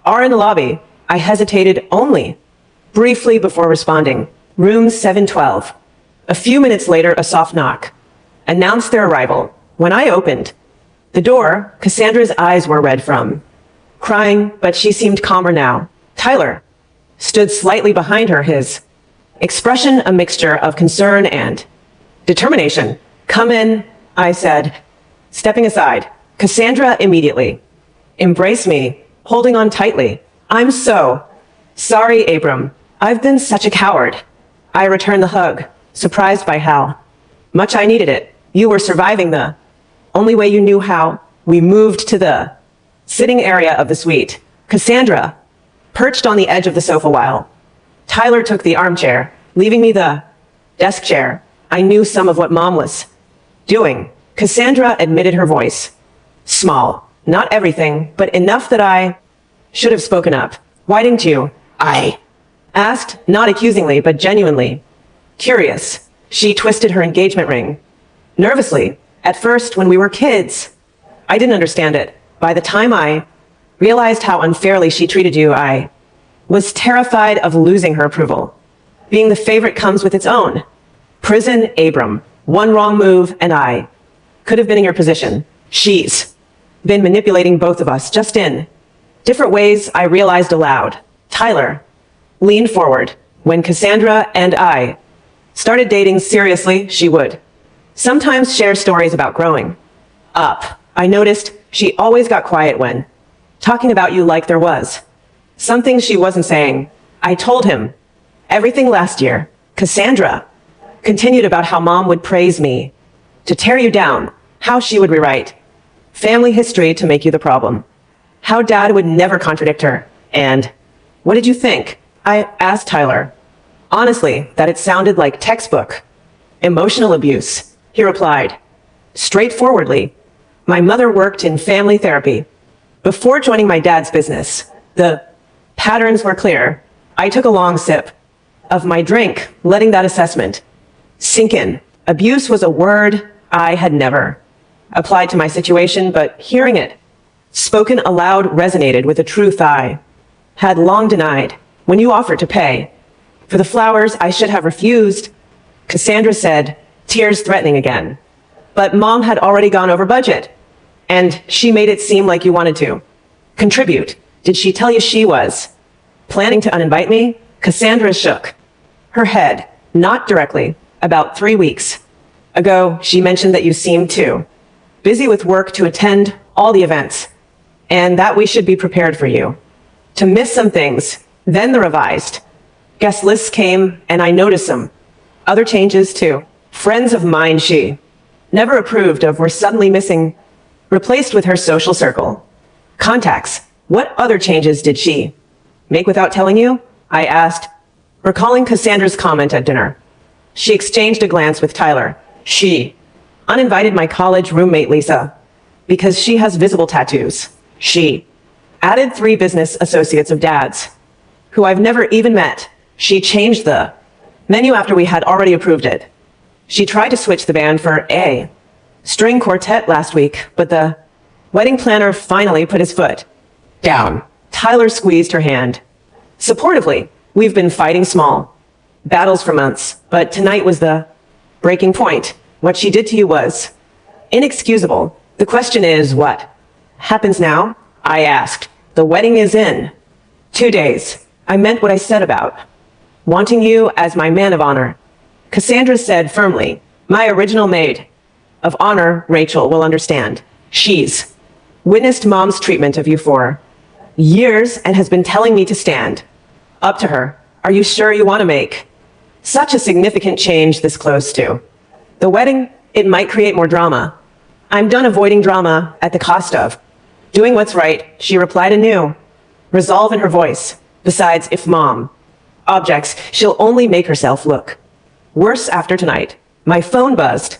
are in the lobby. I hesitated only briefly before responding. Room 712. A few minutes later, a soft knock announced their arrival. When I opened the door, Cassandra's eyes were red from crying, but she seemed calmer now. Tyler stood slightly behind her, his expression a mixture of concern and determination. Come in, I said, stepping aside. Cassandra immediately embraced me, holding on tightly. I'm so sorry, Abram. I've been such a coward. I returned the hug, surprised by how much I needed it. You were surviving the only way you knew how. We moved to the sitting area of the suite. Cassandra perched on the edge of the sofa while Tyler took the armchair, leaving me the desk chair. I knew some of what Mom was doing. Cassandra admitted, her voice small. Not everything, but enough that I should have spoken up. Why didn't you? I asked, not accusingly, but genuinely curious. She twisted her engagement ring nervously. At first, when we were kids, I didn't understand it. By the time I realized how unfairly she treated you, I was terrified of losing her approval. Being the favorite comes with its own prison. Abram, one wrong move, and I could have been in your position. She's been manipulating both of us, just in different ways. I realized aloud. Tyler leaned forward. When Cassandra and I started dating seriously, she would sometimes share stories about growing up. I noticed she always got quiet when talking about you, like there was something she wasn't saying. I told him everything last year. Cassandra continued about how Mom would praise me to tear you down, how she would rewrite family history to make you the problem, how Dad would never contradict her. And what did you think? I asked Tyler. Honestly, that it sounded like textbook emotional abuse. He replied straightforwardly, my mother worked in family therapy before joining my dad's business. The patterns were clear. I took a long sip of my drink, letting that assessment sink in. Abuse was a word I had never applied to my situation, but hearing it spoken aloud resonated with a truth I had long denied. When you offered to pay for the flowers I should have refused, Cassandra said, tears threatening again. But Mom had already gone over budget, and she made it seem like you wanted to contribute. Did she tell you she was planning to uninvite me? Cassandra shook her head, not directly. About 3 weeks ago, she mentioned that you seemed too busy with work to attend all the events, and that we should be prepared for you to miss some things. Then the revised guest lists came, and I noticed some other changes too. Friends of mine she never approved of were suddenly missing, replaced with her social circle. Contacts. What other changes did she make without telling you? I asked, recalling Cassandra's comment at dinner. She exchanged a glance with Tyler. She uninvited my college roommate Lisa because she has visible tattoos. She added 3 business associates of Dad's who I've never even met. She changed the menu after we had already approved it. She tried to switch the band for a string quartet last week, but the wedding planner finally put his foot down. Tyler squeezed her hand supportively. We've been fighting small battles for months, but tonight was the breaking point. What she did to you was inexcusable. The question is, what happens now? I asked. The wedding is in 2 days. I meant what I said about wanting you as my man of honor. Cassandra said firmly, my original maid of honor, Rachel, will understand. She's witnessed Mom's treatment of you for years and has been telling me to stand Up to her. Are you sure you want to make such a significant change this close to the wedding? It might create more drama. I'm done avoiding drama at the cost of doing what's right, she replied anew, resolve in her voice. Besides, if Mom objects, she'll only make herself look worse after tonight. My phone buzzed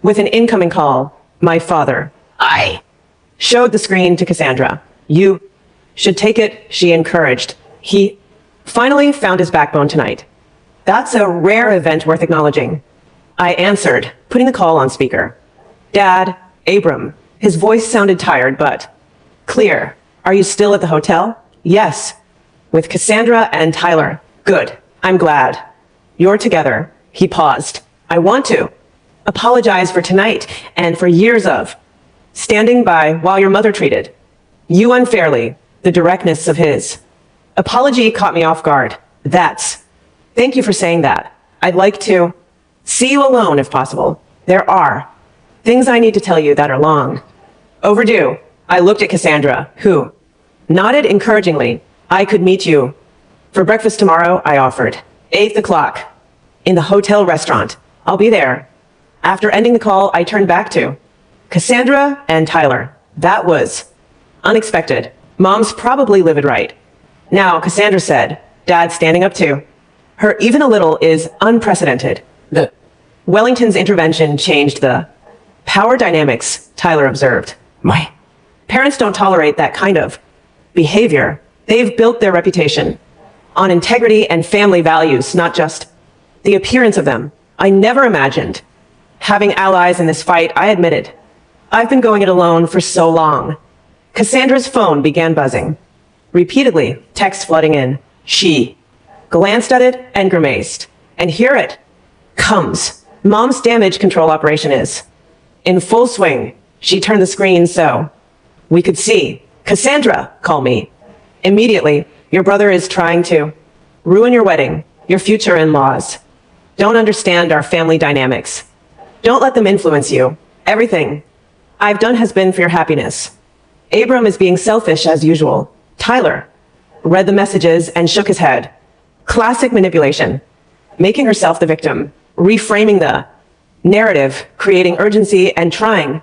with an incoming call. My father. I showed the screen to Cassandra. You should take it, she encouraged. He finally found his backbone tonight. That's a rare event worth acknowledging. I answered, putting the call on speaker. Dad, Abram. His voice sounded tired, but clear. Are you still at the hotel? Yes. With Cassandra and Tyler. Good. I'm glad. You're together. He paused. I want to apologize for tonight and for years of standing by while your mother treated you unfairly. The directness of his apology caught me off guard. Thank you for saying that. I'd like to see you alone if possible. There are things I need to tell you that are long overdue. I looked at Cassandra, who nodded encouragingly. I could meet you for breakfast tomorrow, I offered. 8 o'clock. In the hotel restaurant. I'll be there. After ending the call, I turned back to Cassandra and Tyler. That was unexpected. Mom's probably livid right. Now, Cassandra said, Dad's standing up too. Her even a little is unprecedented. The Wellington's intervention changed the power dynamics, Tyler observed. My parents don't tolerate that kind of behavior. They've built their reputation on integrity and family values, not just the appearance of them. I never imagined having allies in this fight, I admitted. I've been going it alone for so long. Cassandra's phone began buzzing. Repeatedly, text flooding in. She glanced at it and grimaced. And here it comes. Mom's damage control operation is in full swing. She turned the screen so we could see. Cassandra, call me. Immediately, your brother is trying to ruin your wedding. Your future in-laws don't understand our family dynamics. Don't let them influence you. Everything I've done has been for your happiness. Abram is being selfish as usual. Tyler read the messages and shook his head. Classic manipulation. Making herself the victim. Reframing the narrative, creating urgency, and trying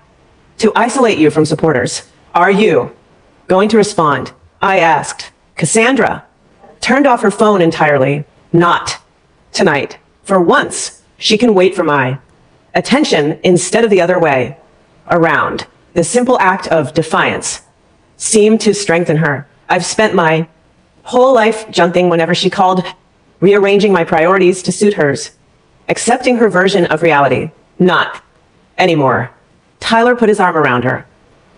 to isolate you from supporters. Are you going to respond? I asked. Cassandra turned off her phone entirely. Not tonight. For once, she can wait for my attention instead of the other way around. The simple act of defiance seemed to strengthen her. I've spent my whole life jumping whenever she called, rearranging my priorities to suit hers, accepting her version of reality. Not anymore. Tyler put his arm around her.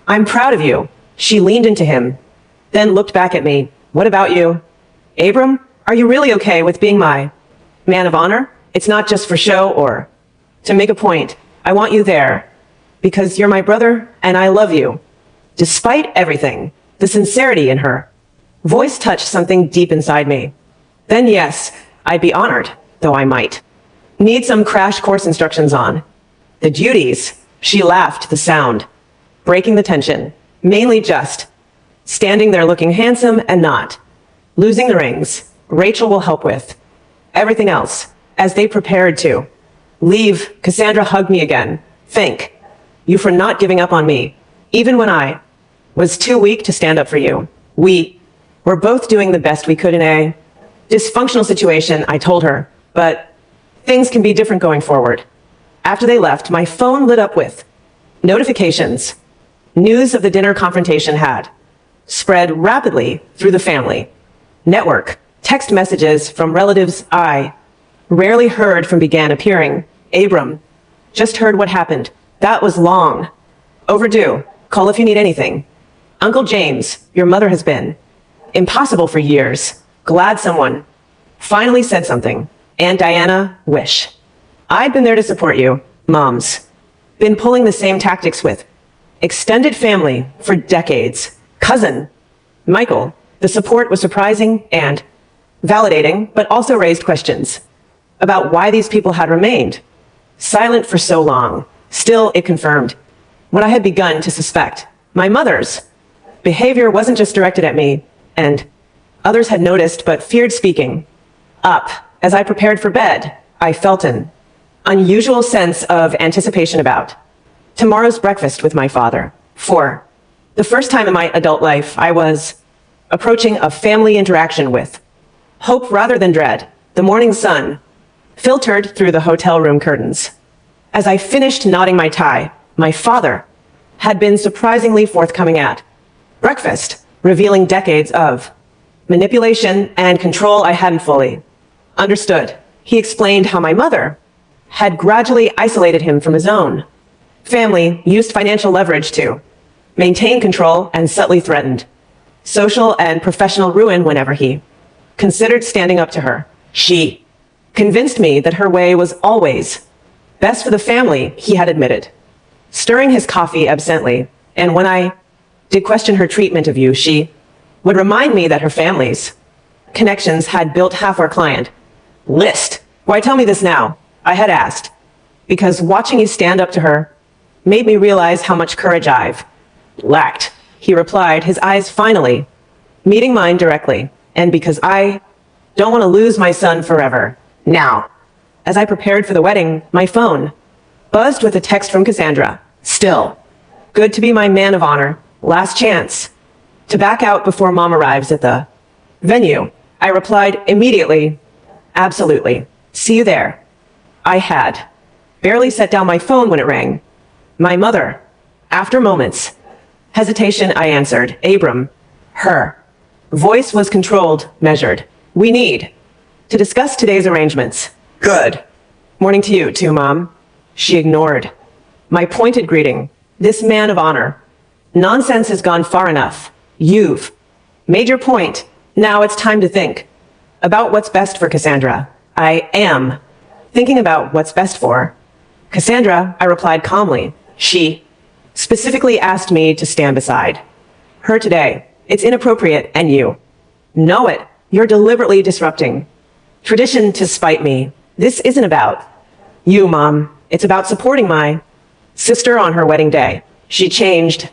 I'm proud of you. She leaned into him, then looked back at me. What about you? Abram, are you really okay with being my man of honor? It's not just for show or to make a point. I want you there because you're my brother and I love you. Despite everything, the sincerity in her voice touched something deep inside me. Then yes, I'd be honored, though I might need some crash course instructions on the duties. She laughed, the sound breaking the tension, mainly just standing there looking handsome and not losing the rings. Rachel will help with everything else. As they prepared to leave, Cassandra hugged me again. Thank you for not giving up on me, even when I was too weak to stand up for you. We were both doing the best we could in a dysfunctional situation, I told her, but things can be different going forward. After they left, my phone lit up with notifications. News of the dinner confrontation had spread rapidly through the family network. Text messages from relatives I rarely heard from began appearing. Abram, just heard what happened. That was long overdue. Call if you need anything. Uncle James, your mother has been impossible for years. Glad someone finally said something. Aunt Diana, wish I'd been there to support you. Mom's been pulling the same tactics with extended family for decades. Cousin Michael, the support was surprising and validating, but also raised questions about why these people had remained silent for so long. Still, it confirmed what I had begun to suspect. My mother's behavior wasn't just directed at me and Others had noticed but feared speaking. Up, as I prepared for bed, I felt an unusual sense of anticipation about tomorrow's breakfast with my father. For the first time in my adult life, I was approaching a family interaction with hope rather than dread. The morning sun filtered through the hotel room curtains. As I finished knotting my tie, my father had been surprisingly forthcoming at breakfast, revealing decades of manipulation and control I hadn't fully understood. He explained how my mother had gradually isolated him from his own family, used financial leverage to maintain control, and subtly threatened social and professional ruin whenever he considered standing up to her. She convinced me that her way was always best for the family, he had admitted, stirring his coffee absently. And when I did question her treatment of you, she would remind me that her family's connections had built half our client list. Why tell me this now? I had asked, because watching you stand up to her made me realize how much courage I've lacked. He replied, his eyes finally meeting mine directly. And because I don't want to lose my son forever. Now, as I prepared for the wedding, my phone buzzed with a text from Cassandra. Still, good to be my man of honor. Last chance to back out before mom arrives at the venue. I replied immediately, absolutely. See you there. I had barely set down my phone when it rang. My mother. After moments hesitation, I answered, Abram. Her voice was controlled, measured. We need to discuss today's arrangements. Good morning to you too, Mom. She ignored my pointed greeting. This man of honor. Nonsense has gone far enough. You've made your point. Now it's time to think about what's best for Cassandra. I am thinking about what's best for Cassandra, I replied calmly. She specifically asked me to stand beside her today. It's inappropriate, and you know it. You're deliberately disrupting tradition to spite me. This isn't about you, Mom. It's about supporting my sister on her wedding day. She changed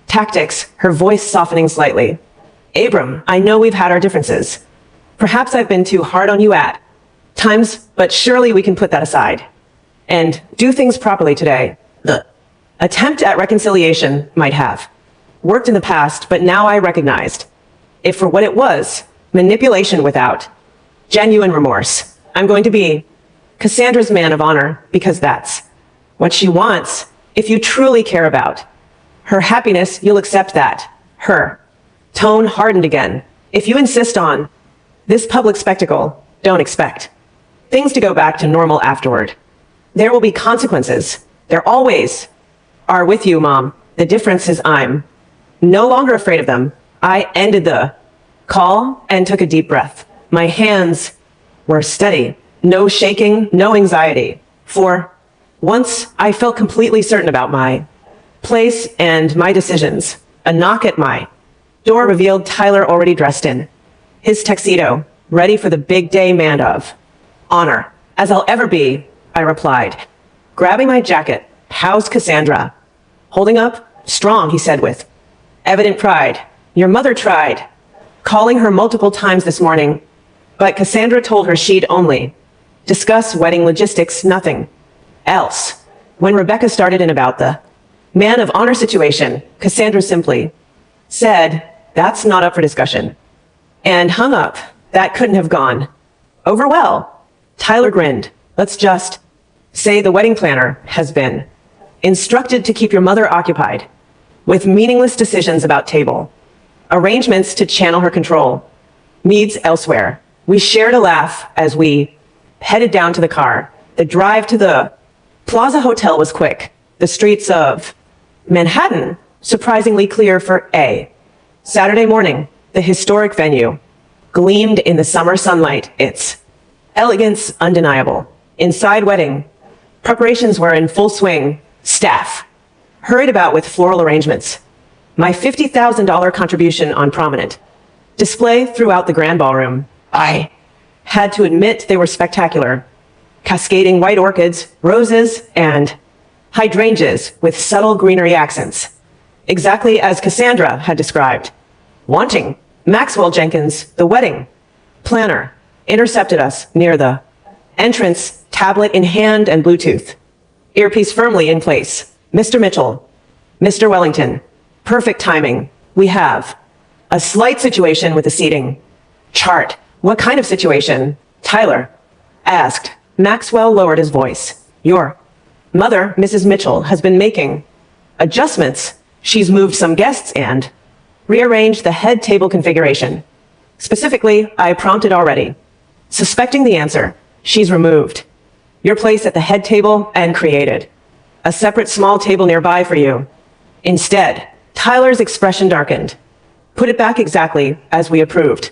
tactics, her voice softening slightly. Abram, I know we've had our differences. Perhaps I've been too hard on you at times, but surely we can put that aside and do things properly today. The attempt at reconciliation might have worked in the past, but now I recognized it for what it was, manipulation without genuine remorse. I'm going to be Cassandra's man of honor because that's what she wants. If you truly care about her happiness, you'll accept that. Her tone hardened again. If you insist on this public spectacle, don't expect things to go back to normal afterward. There will be consequences. There always are with you, Mom. The difference is I'm no longer afraid of them. I ended the call and took a deep breath. My hands were steady. No shaking, no anxiety. For once, I felt completely certain about my place and my decisions. A knock at my door revealed Tyler already dressed in his tuxedo, ready for the big day, man of honor. As I'll ever be, I replied, grabbing my jacket. How's Cassandra? Holding up? Strong, he said with evident pride. Your mother tried calling her multiple times this morning, but Cassandra told her she'd only discuss wedding logistics, nothing else. When Rebecca started in about the man of honor situation, Cassandra simply said, that's not up for discussion, and hung up. That couldn't have gone over well. Tyler grinned. Let's just say the wedding planner has been instructed to keep your mother occupied with meaningless decisions about table arrangements to channel her control needs elsewhere. We shared a laugh as we headed down to the car. The drive to the Plaza Hotel was quick. The streets of Manhattan surprisingly clear for a Saturday morning. The historic venue gleamed in the summer sunlight, its elegance undeniable. Inside, wedding preparations were in full swing. Staff hurried about with floral arrangements. My $50,000 contribution on prominent display throughout the grand ballroom. I had to admit they were spectacular. Cascading white orchids, roses, and hydrangeas with subtle greenery accents. Exactly as Cassandra had described. Wanting Maxwell Jenkins, the wedding planner, intercepted us near the entrance, tablet in hand and Bluetooth. Earpiece firmly in place. Mr. Mitchell, Mr. Wellington, perfect timing. We have a slight situation with the seating chart. What kind of situation? Tyler asked. Maxwell lowered his voice. Your mother, Mrs. Mitchell, has been making adjustments. She's moved some guests and rearranged the head table configuration. Specifically, I prompted already. Suspecting the answer, she's removed your place at the head table and created a separate small table nearby for you. Instead, Tyler's expression darkened. Put it back exactly as we approved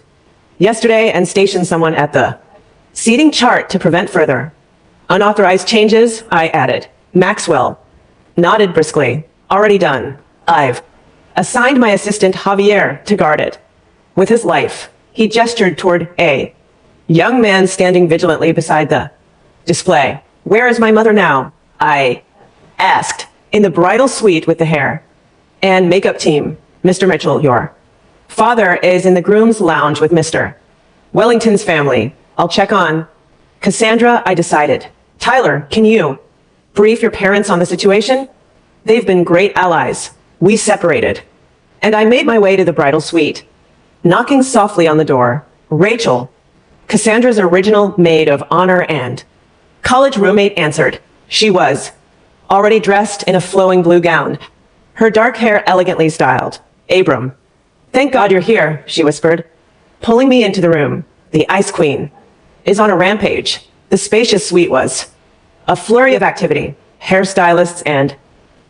yesterday and stationed someone at the seating chart to prevent further unauthorized changes, I added. Maxwell nodded briskly. Already done. I've assigned my assistant Javier to guard it. With his life, he gestured toward a young man standing vigilantly beside the display. Where is my mother now? I asked. In the bridal suite with the hair and makeup team. Mr. Mitchell, your father is in the groom's lounge with Mr. Wellington's family. I'll check on Cassandra, I decided. Tyler, can you brief your parents on the situation? They've been great allies. We separated, and I made my way to the bridal suite. Knocking softly on the door, Rachel, Cassandra's original maid of honor and college roommate, answered. She was already dressed in a flowing blue gown, her dark hair elegantly styled. Abram, thank God you're here, she whispered, pulling me into the room. The Ice Queen is on a rampage. The spacious suite was a flurry of activity. Hairstylists and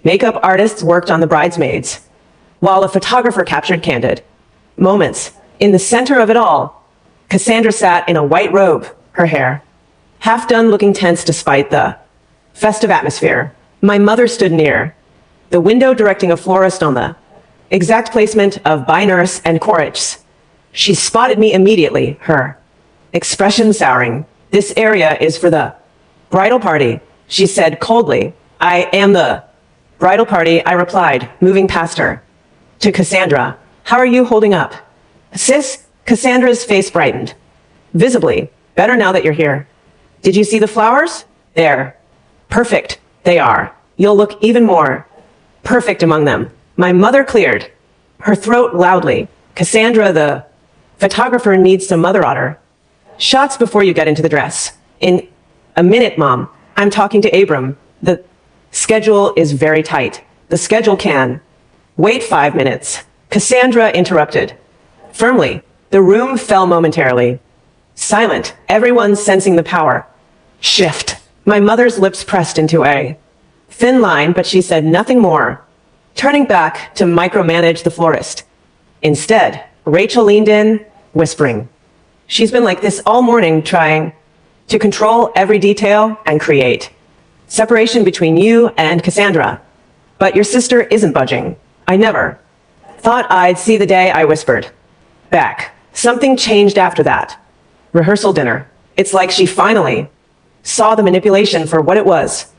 makeup artists worked on the bridesmaids, while a photographer captured candid moments. In the center of it all, Cassandra sat in a white robe, her hair half done, looking tense despite the festive atmosphere. My mother stood near the window, directing a florist on the exact placement of by nurse and chorus. She spotted me immediately, her expression souring. This area is for the bridal party, she said coldly. I am the bridal party, I replied, moving past her. To Cassandra, how are you holding up? Sis, Cassandra's face brightened visibly. Better now that you're here. Did you see the flowers? They're perfect. They are. You'll look even more perfect among them. My mother cleared her throat loudly. Cassandra, the photographer, needs some mother otter shots before you get into the dress. In a minute, Mom. I'm talking to Abram. The schedule is very tight. The schedule can wait 5 minutes. Cassandra interrupted firmly. The room fell momentarily. Silent, everyone sensing the power shift. My mother's lips pressed into a thin line, but she said nothing more, turning back to micromanage the florist. Instead, Rachel leaned in, whispering, she's been like this all morning, trying to control every detail and create separation between you and Cassandra. But your sister isn't budging. I never thought I'd see the day, I whispered back. Something changed after that rehearsal dinner. It's like she finally saw the manipulation for what it was.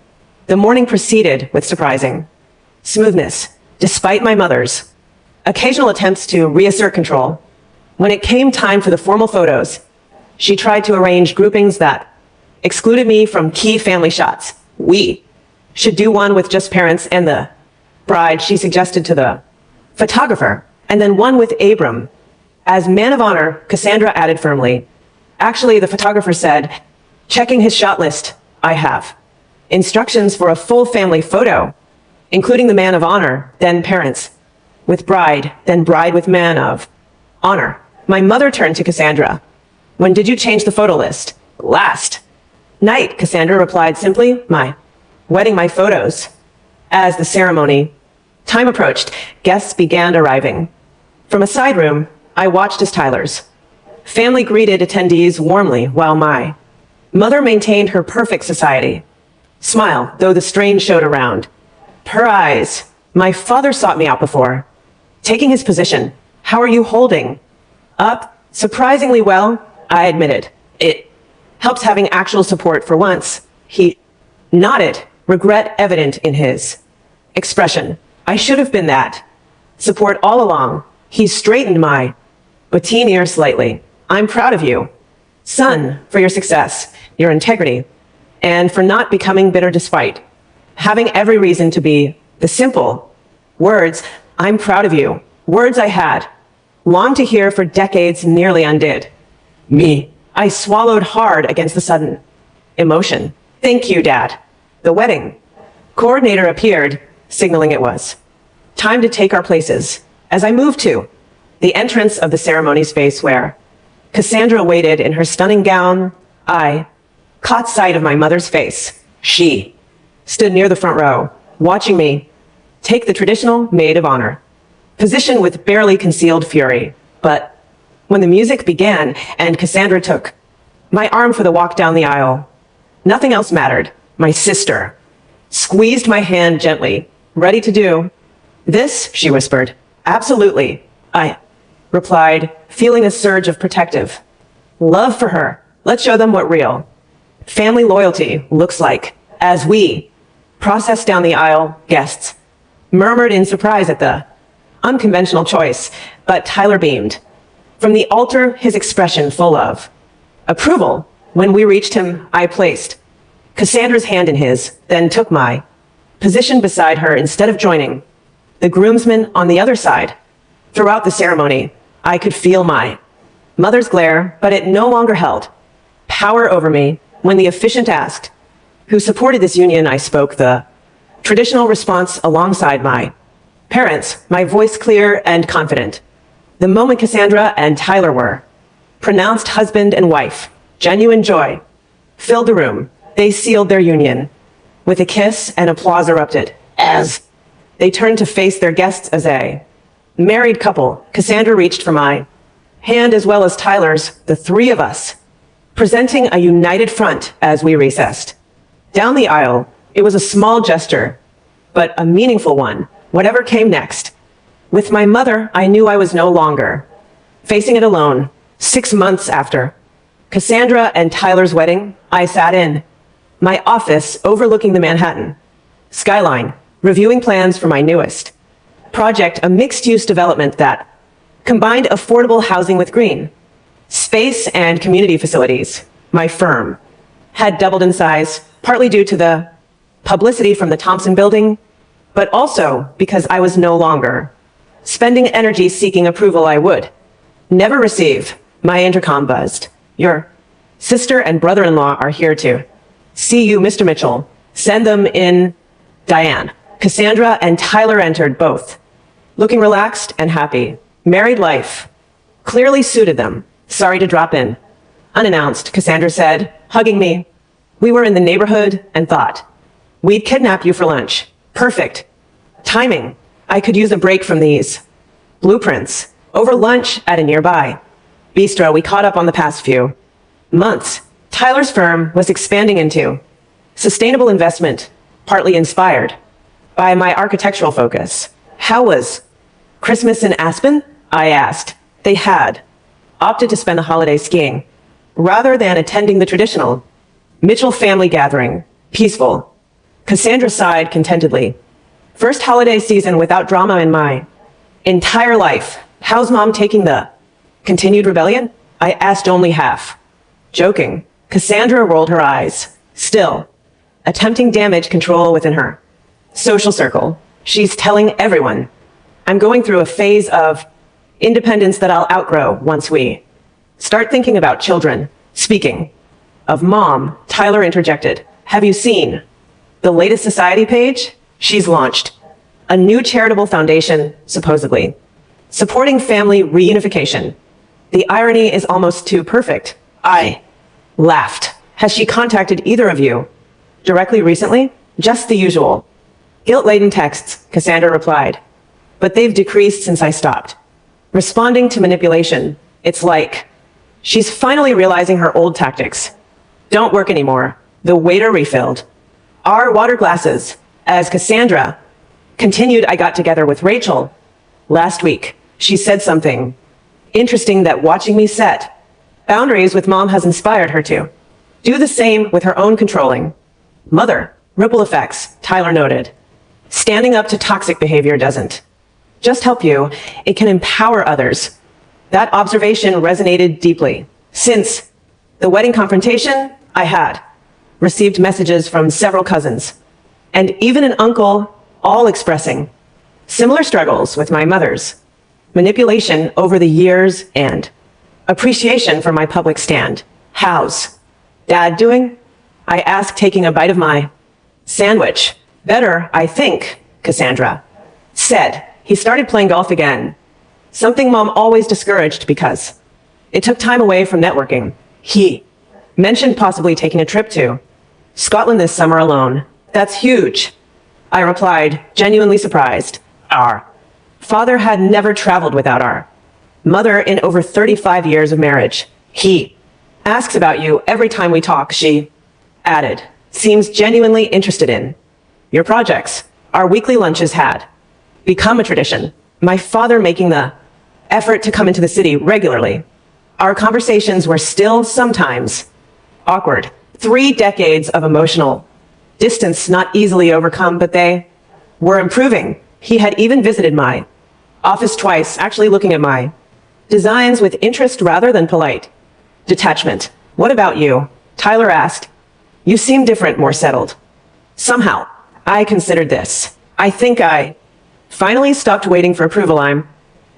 The morning proceeded with surprising smoothness, despite my mother's occasional attempts to reassert control. When it came time for the formal photos, she tried to arrange groupings that excluded me from key family shots. We should do one with just parents and the bride, she suggested to the photographer, and then one with Abram. As man of honor, Cassandra added firmly. Actually, the photographer said, checking his shot list, I have instructions for a full family photo, including the man of honor, then parents with bride, then bride with man of honor. My mother turned to Cassandra. When did you change the photo list? Last night, Cassandra replied simply. My wedding, my photos. As the ceremony time approached, guests began arriving. From a side room, I watched as Tyler's family greeted attendees warmly, while my mother maintained her perfect society smile, though the strain showed around her eyes. My father sought me out before taking his position. How are you holding up? Surprisingly well, I admitted. It helps having actual support for once. He nodded, regret evident in his expression. I should have been that support all along. He straightened my with teen ear slightly. I'm proud of you, son, for your success, your integrity, and for not becoming bitter despite having every reason to be. The simple words, I'm proud of you, words I had longed to hear for decades, nearly undid me. I swallowed hard against the sudden emotion. Thank you, Dad. The wedding coordinator appeared, signaling it was time to take our places. As I moved to the entrance of the ceremony space where Cassandra waited in her stunning gown, I caught sight of my mother's face. She stood near the front row, watching me take the traditional maid of honor position with barely concealed fury. But when the music began and Cassandra took my arm for the walk down the aisle, nothing else mattered. My sister squeezed my hand gently, ready to do this, she whispered. Absolutely, I replied, feeling a surge of protective love for her. Let's show them what real family loyalty looks like. As we processed down the aisle, guests murmured in surprise at the unconventional choice, but Tyler beamed from the altar, his expression full of approval. When we reached him, I placed Cassandra's hand in his, then took my position beside her instead of joining the groomsmen on the other side. Throughout the ceremony, I could feel my mother's glare, but it no longer held power over me. When the officiant asked who supported this union, I spoke the traditional response alongside my parents, my voice clear and confident. The moment Cassandra and Tyler were pronounced husband and wife, genuine joy filled the room. They sealed their union with a kiss, and applause erupted as they turned to face their guests as a married couple. Cassandra reached for my hand as well as Tyler's, the three of us presenting a united front as we recessed down the aisle. It was a small gesture, but a meaningful one. Whatever came next. With my mother, I knew I was no longer facing it alone. 6 months after Cassandra and Tyler's wedding, I sat in my office overlooking the Manhattan skyline, reviewing plans for my newest project, a mixed-use development that combined affordable housing with green space and community facilities. My firm had doubled in size, partly due to the publicity from the Thompson building, but also because I was no longer spending energy seeking approval I would never receive. My intercom buzzed. Your sister and brother-in-law are here to see you, Mr. Mitchell. Send them in. Diane. Cassandra and Tyler entered, both looking relaxed and happy. Married life clearly suited them. Sorry to drop in unannounced, Cassandra said, hugging me. We were in the neighborhood and thought we'd kidnap you for lunch. Perfect timing. I could use a break from these blueprints. Over lunch at a nearby bistro, we caught up on the past few months. Tyler's firm was expanding into sustainable investment, partly inspired by my architectural focus. How was Christmas in Aspen? I asked. They had opted to spend the holiday skiing rather than attending the traditional Mitchell family gathering. Peaceful. Cassandra sighed contentedly. First holiday season without drama in my entire life. How's Mom taking the continued rebellion? I asked, only half joking. Cassandra rolled her eyes, still attempting damage control within her social circle. She's telling everyone I'm going through a phase of independence that I'll outgrow once we start thinking about children. Speaking of Mom, Tyler interjected. Have you seen the latest society page? She's launched a new charitable foundation, supposedly supporting family reunification. The irony is almost too perfect. I laughed. Has she contacted either of you directly recently? Just the usual guilt-laden texts, Cassandra replied. But they've decreased since I stopped responding to manipulation. It's like she's finally realizing her old tactics don't work anymore. The waiter refilled our water glasses. As Cassandra continued, I got together with Rachel last week. She said something interesting that watching me set boundaries with Mom has inspired her to do the same with her own controlling mother. Ripple effects, Tyler noted. Standing up to toxic behavior doesn't just help you, it can empower others. That observation resonated deeply. Since the wedding confrontation, I had received messages from several cousins and even an uncle, all expressing similar struggles with my mother's manipulation over the years and appreciation for my public stand. How's Dad doing? I asked, taking a bite of my sandwich. Better, I think, Cassandra said. He started playing golf again, something Mom always discouraged because it took time away from networking. He mentioned possibly taking a trip to Scotland this summer alone. That's huge, I replied, genuinely surprised. Our father had never traveled without our mother in over 35 years of marriage. He asks about you every time we talk, she added. Seems genuinely interested in your projects. Our weekly lunches had become a tradition, my father making the effort to come into the city regularly. Our conversations were still sometimes awkward. 3 decades of emotional distance not easily overcome, but they were improving. He had even visited my office twice, actually looking at my designs with interest rather than polite detachment. What about you? Tyler asked. You seem different, more settled. Somehow, I considered this. I think I finally stopped waiting for approval. I'm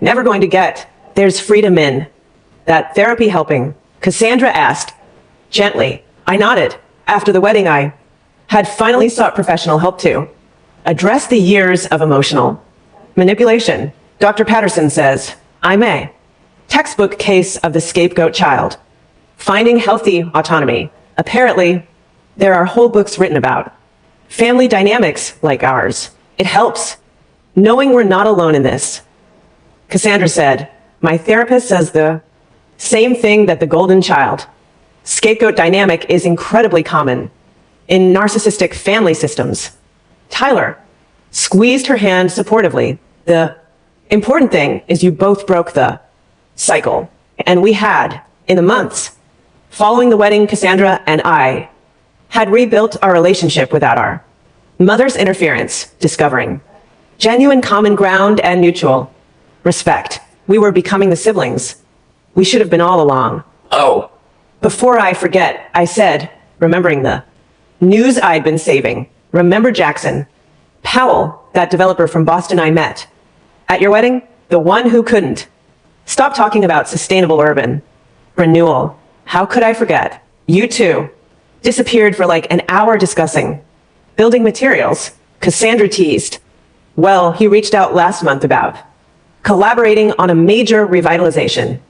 never going to get. There's freedom in that therapy helping, Cassandra asked gently. I nodded. After the wedding, I had finally sought professional help to address the years of emotional manipulation. Dr. Patterson says, I'm a textbook case of the scapegoat child. Finding healthy autonomy. Apparently, there are whole books written about family dynamics like ours. It helps knowing we're not alone in this. Cassandra said, my therapist says the same thing, that the golden child scapegoat dynamic is incredibly common in narcissistic family systems. Tyler squeezed her hand supportively. The important thing is you both broke the cycle. And we had, in the months following the wedding, Cassandra and I had rebuilt our relationship without our mother's interference, discovering genuine common ground and mutual respect. We were becoming the siblings we should have been all along. Oh. Before I forget, I said, remembering the news I'd been saving. Remember Jackson Powell, that developer from Boston I met at your wedding? The one who couldn't stop talking about sustainable urban renewal. How could I forget? You two disappeared for like an hour discussing building materials, Cassandra teased. Well, he reached out last month about collaborating on a major revitalization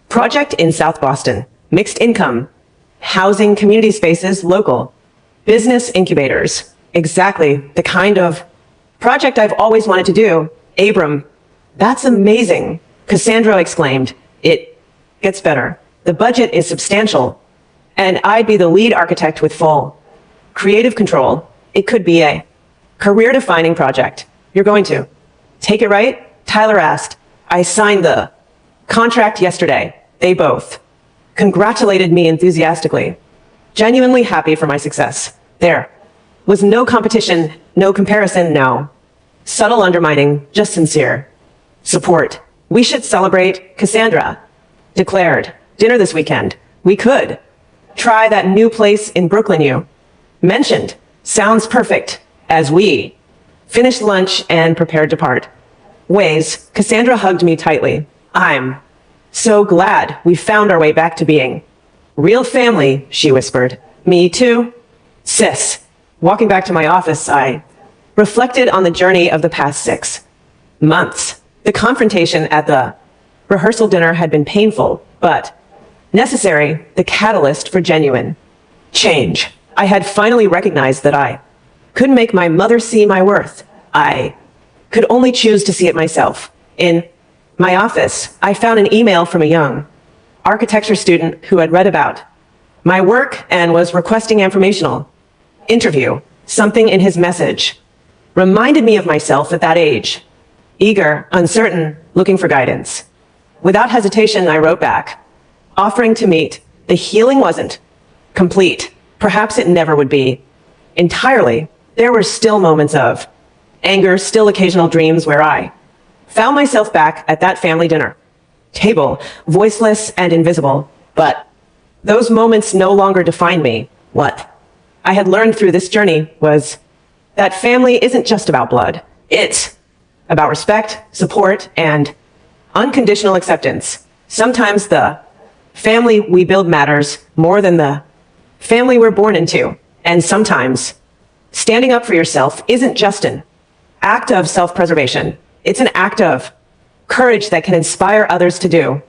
project in South Boston. Mixed income, housing, community spaces, local business incubators. Exactly the kind of project I've always wanted to do. Abram, that's amazing, Cassandra exclaimed. It gets better. The budget is substantial, and I'd be the lead architect with full creative control. It could be a career-defining project. You're going to take it, right? Tyler asked. I signed the contract yesterday. They both congratulated me enthusiastically, genuinely happy for my success. There was no competition, no comparison, no subtle undermining, just sincere support. We should celebrate, Cassandra declared. Dinner this weekend. We could try that new place in Brooklyn you mentioned. Sounds perfect. As we finished lunch and prepared to part ways, Cassandra hugged me tightly. I'm so glad we found our way back to being real family, she whispered. Me too, sis. Walking back to my office, I reflected on the journey of the past 6 months. The confrontation at the rehearsal dinner had been painful, but necessary, the catalyst for genuine change. I had finally recognized that I couldn't make my mother see my worth. I could only choose to see it myself. In my office, I found an email from a young architecture student who had read about my work and was requesting informational interview. Something in his message reminded me of myself at that age, eager, uncertain, looking for guidance. Without hesitation, I wrote back, offering to meet. The healing wasn't complete. Perhaps it never would be entirely. There were still moments of anger, still occasional dreams where I found myself back at that family dinner, table, voiceless and invisible. But those moments no longer define me. What I had learned through this journey was that family isn't just about blood. It's about respect, support, and unconditional acceptance. Sometimes the family we build matters more than the family we're born into. And sometimes standing up for yourself isn't just an act of self-preservation. It's an act of courage that can inspire others to do